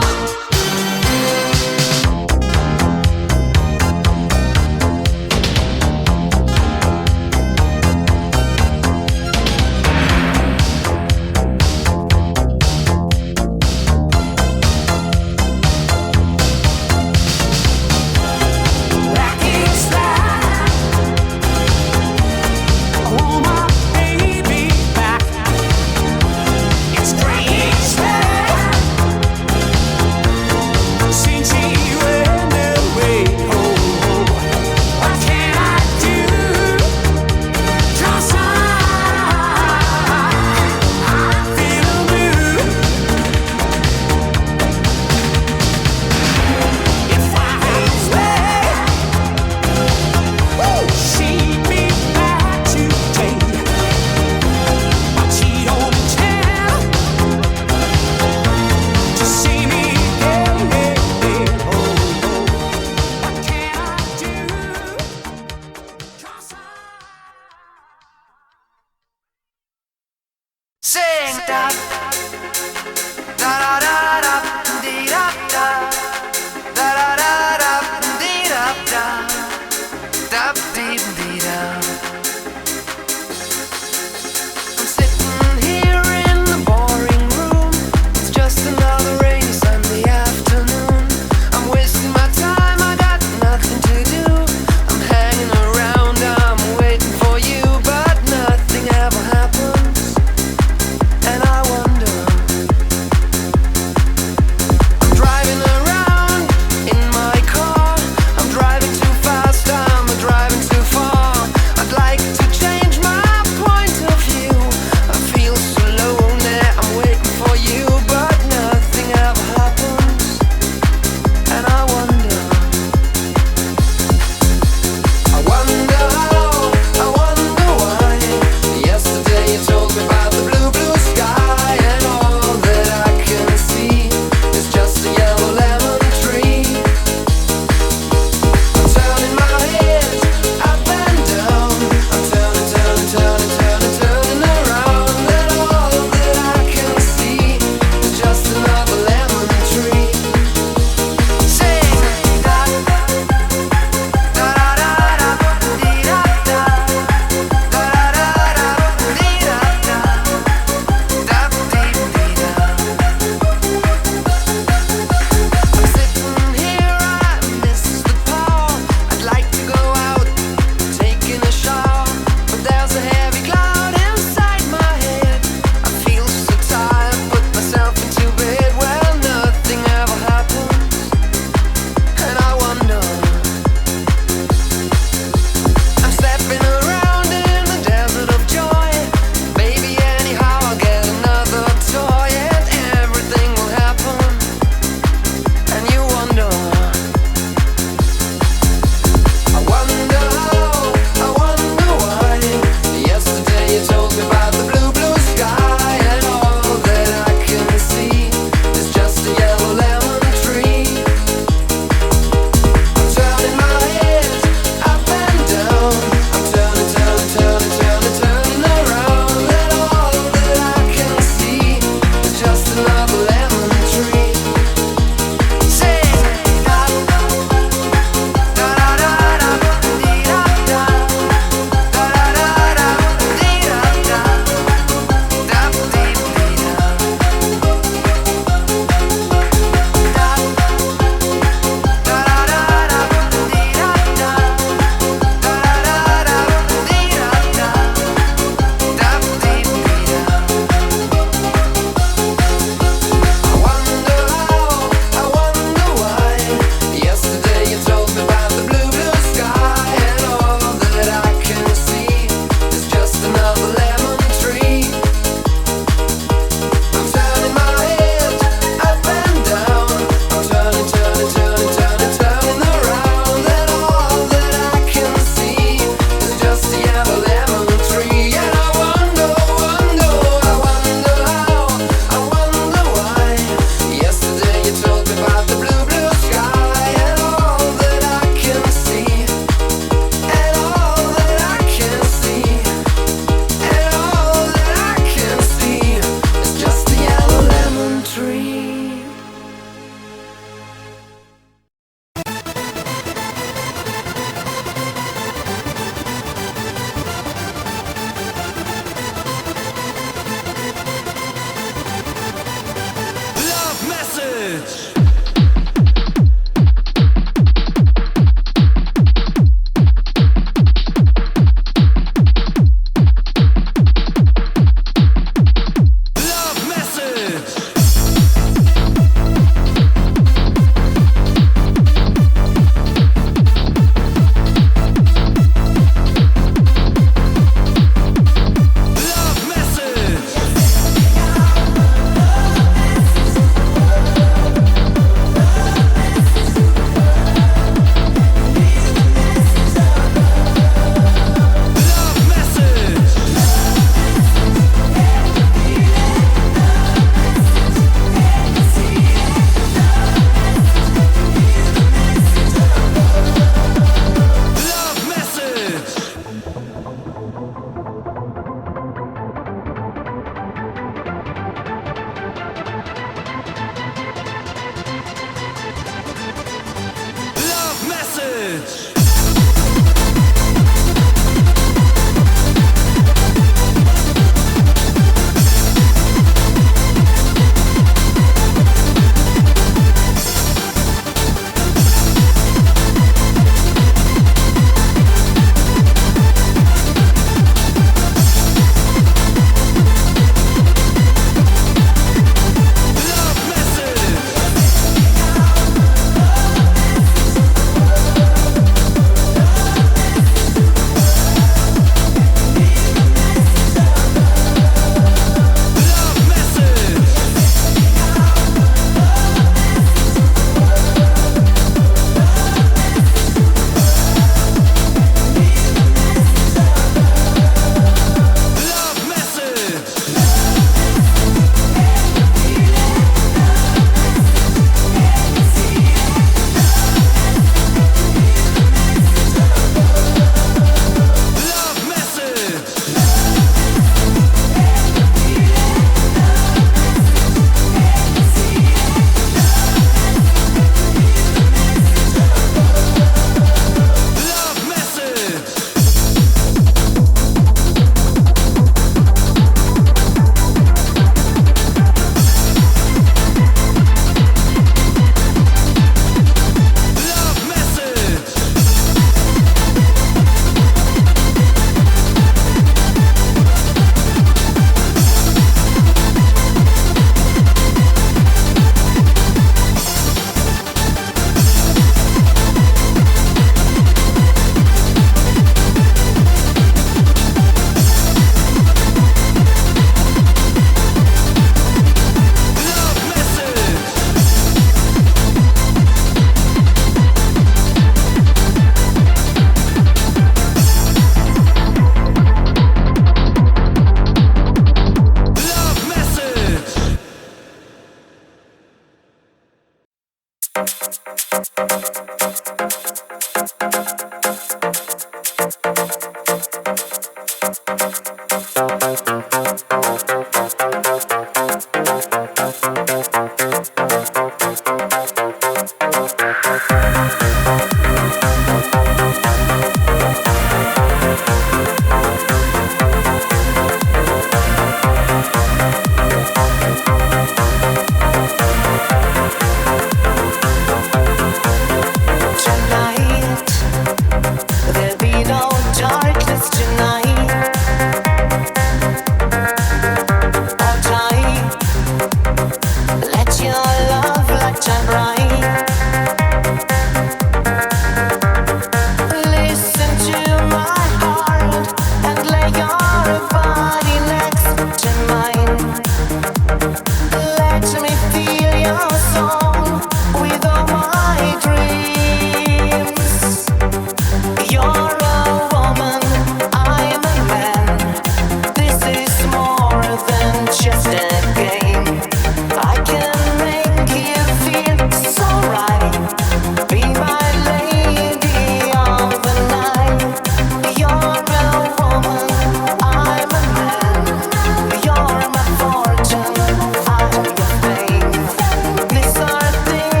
These are things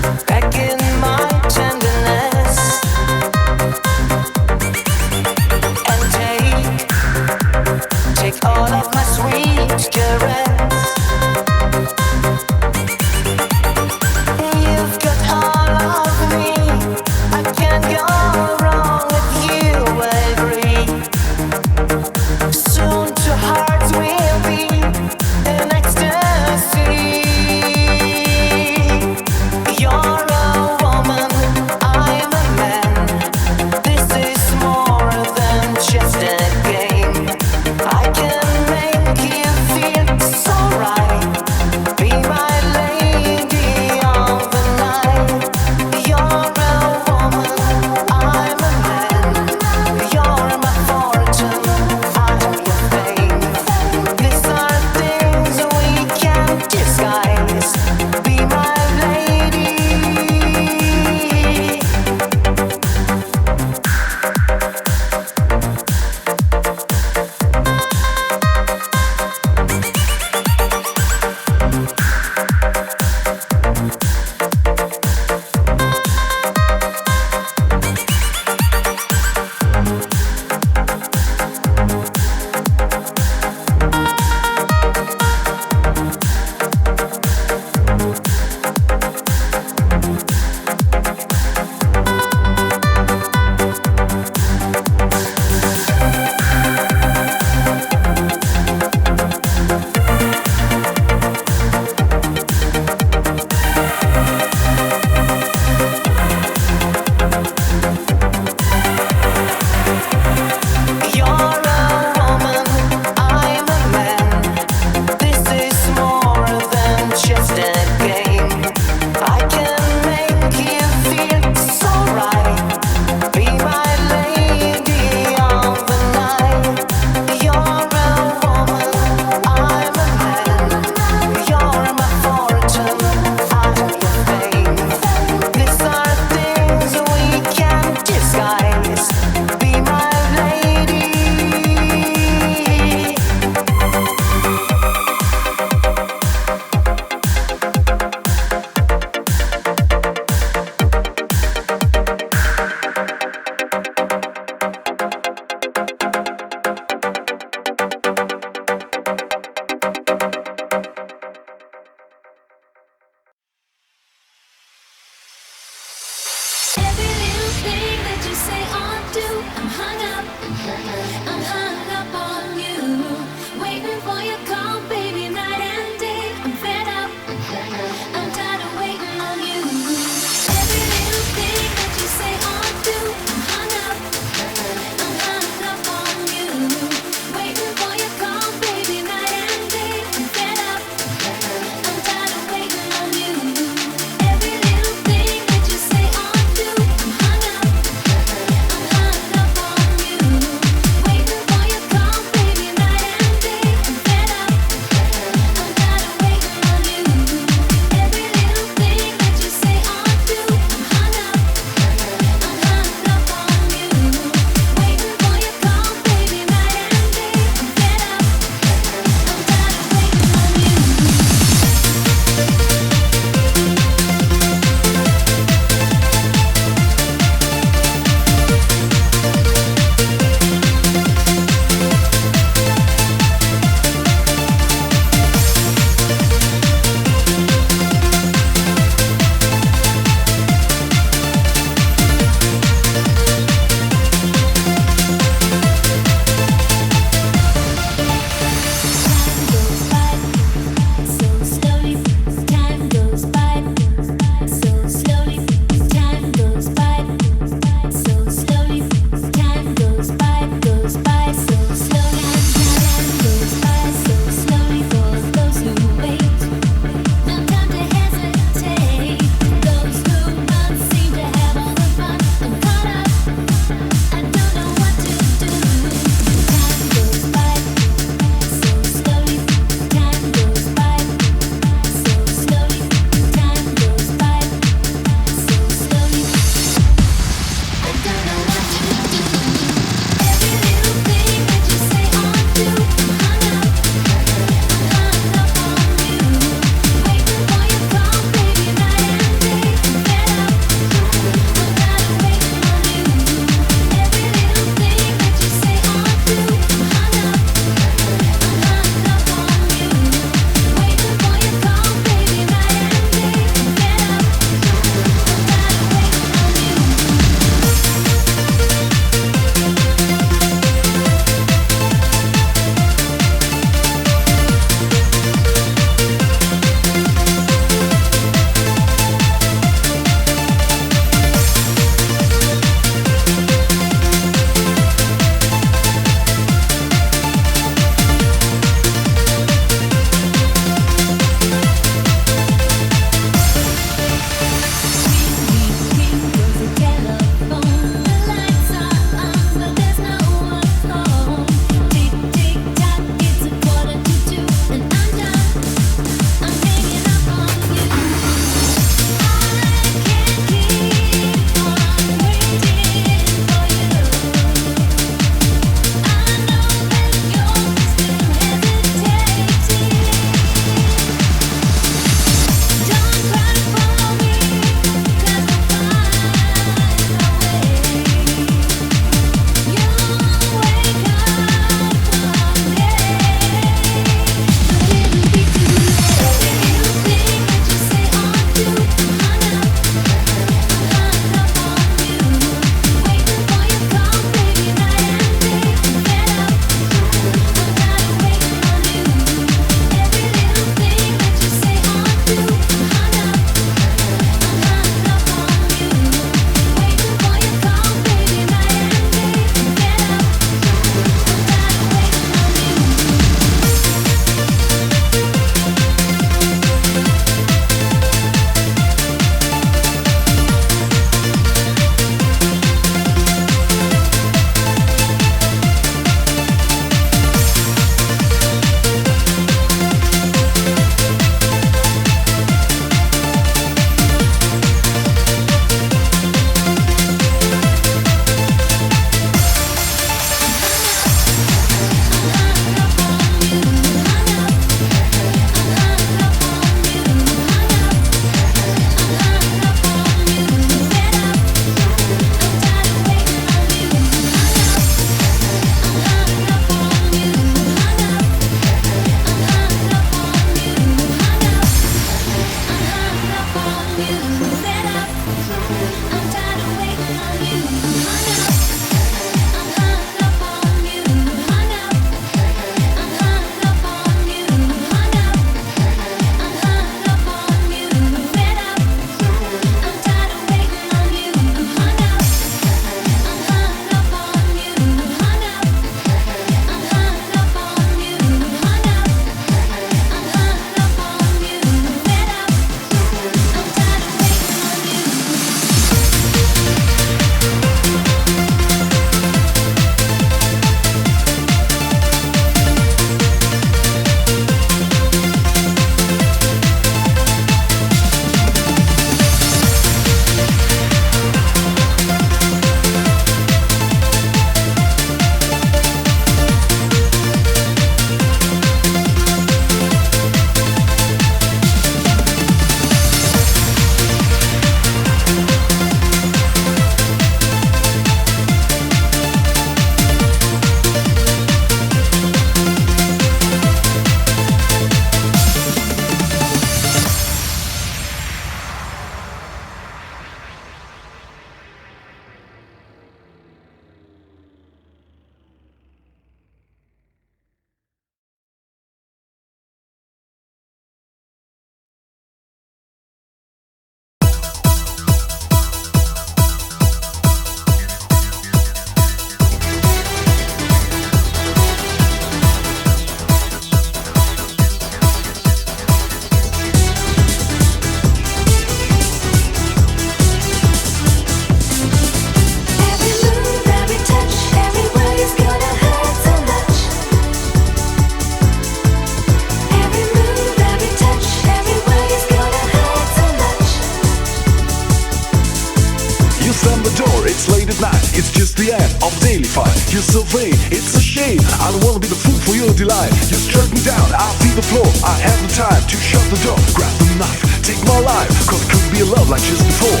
the end of daily fight. You're so vain, it's a shame. I don't wanna be the fool for your delight. You struck me down, I feel the floor. I have no time to shut the door. Grab the knife, take my life, cause it couldn't be a love like just before.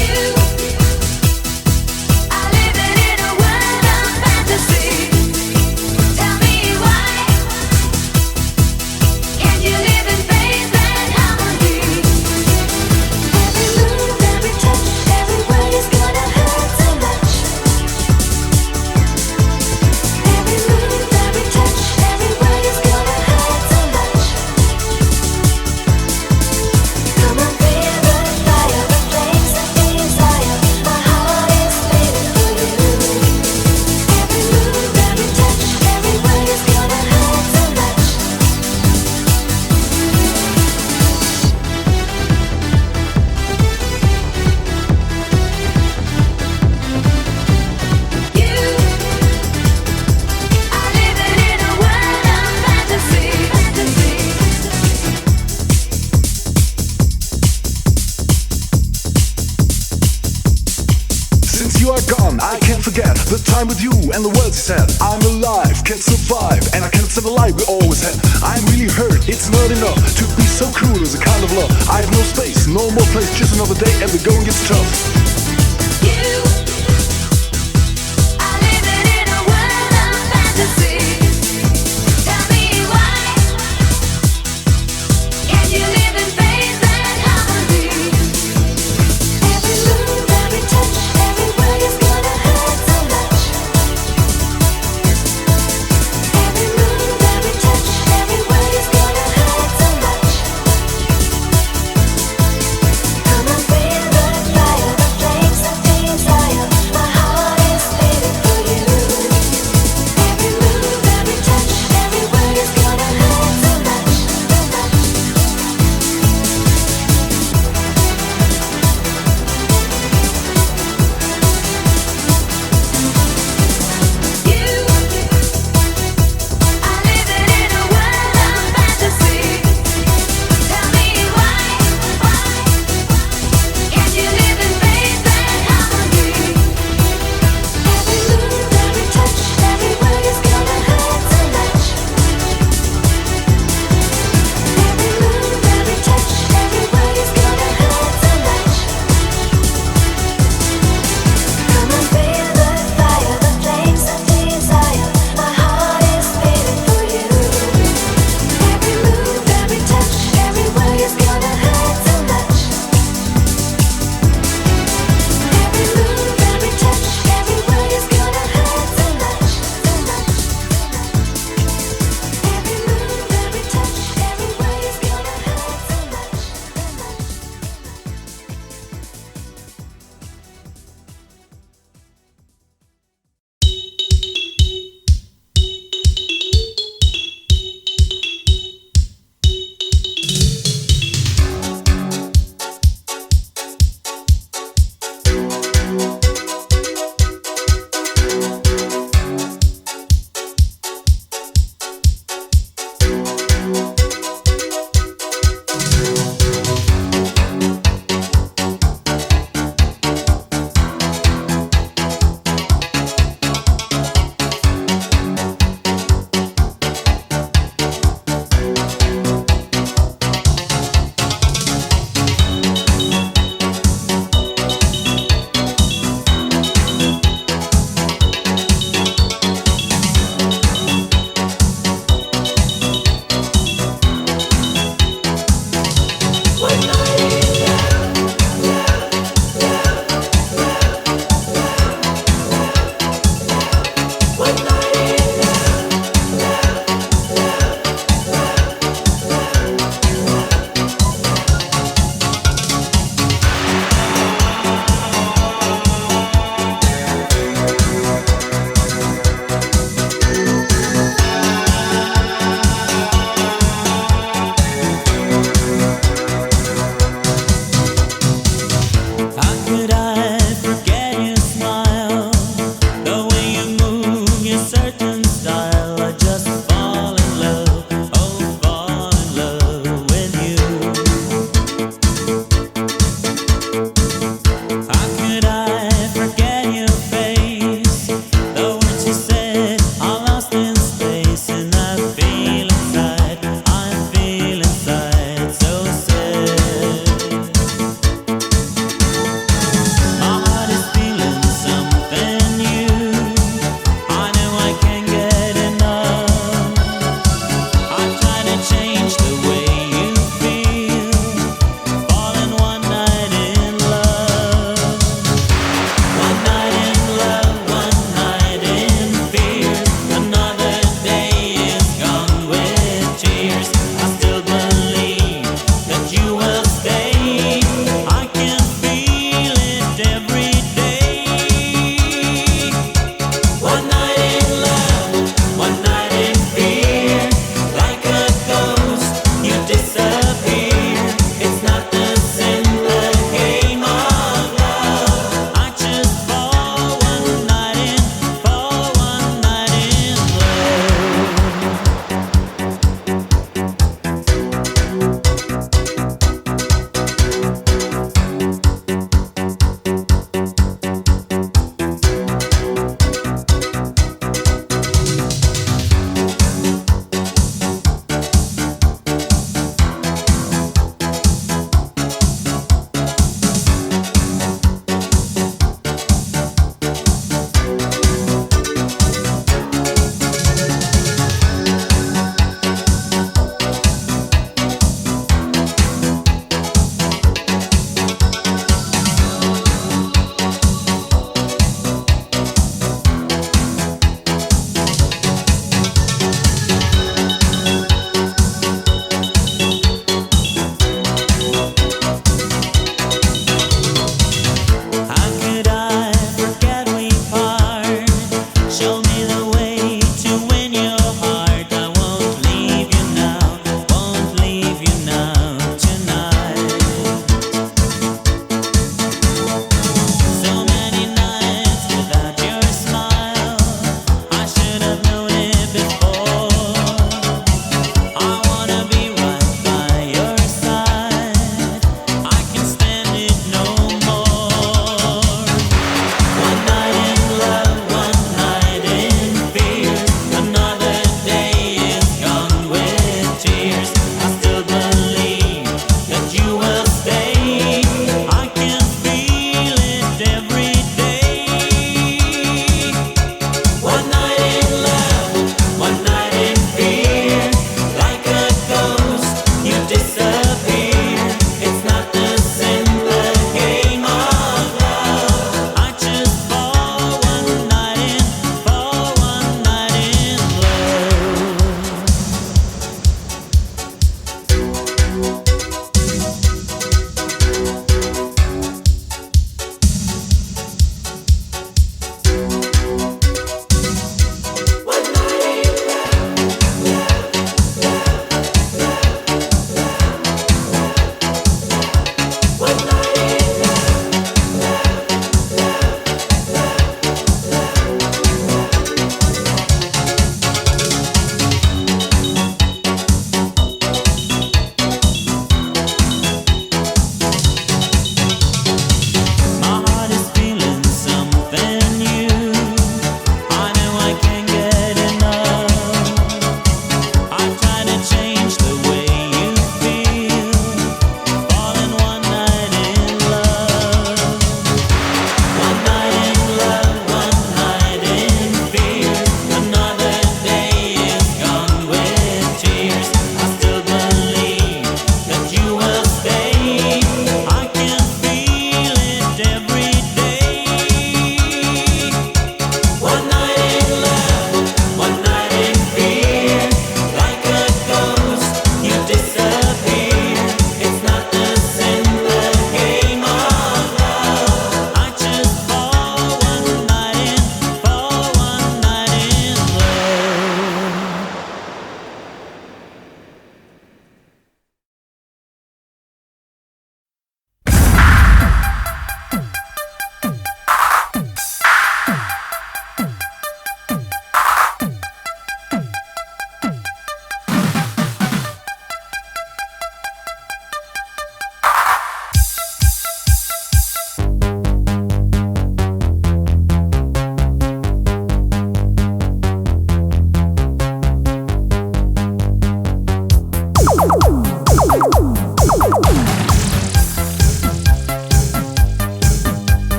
You are living in a world of fantasy. Tell me why can't you live in faith and harmony? Every move, every touch, every word is gonna hurt so much. Every move, every touch, every word is gonna hurt so much. Come on, feel the fire, the flames of desire. My heart is beating for you. Every move, every touch, every word is gonna hurt so much. You are living in a world of fantasy. Since you are gone, I can't forget the time with you and the words you said. I'm alive, can survive, and I can't save the life we always had. I'm really hurt, it's not enough to be so cruel as a kind of love. I have no space, no more place, just another day, and the going gets tough. You are living in a world of fantasy. Tell me why can't you live in faith and harmony? Every move, every touch, every word is gonna hurt so much. Every move, every touch, every word is gonna hurt so much. Come on, feel the fire, the flames of desire.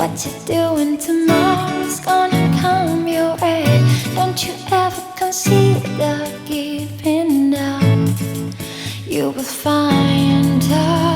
what you're doing tomorrow's gonna come your way. Don't you ever consider giving up. You will find out.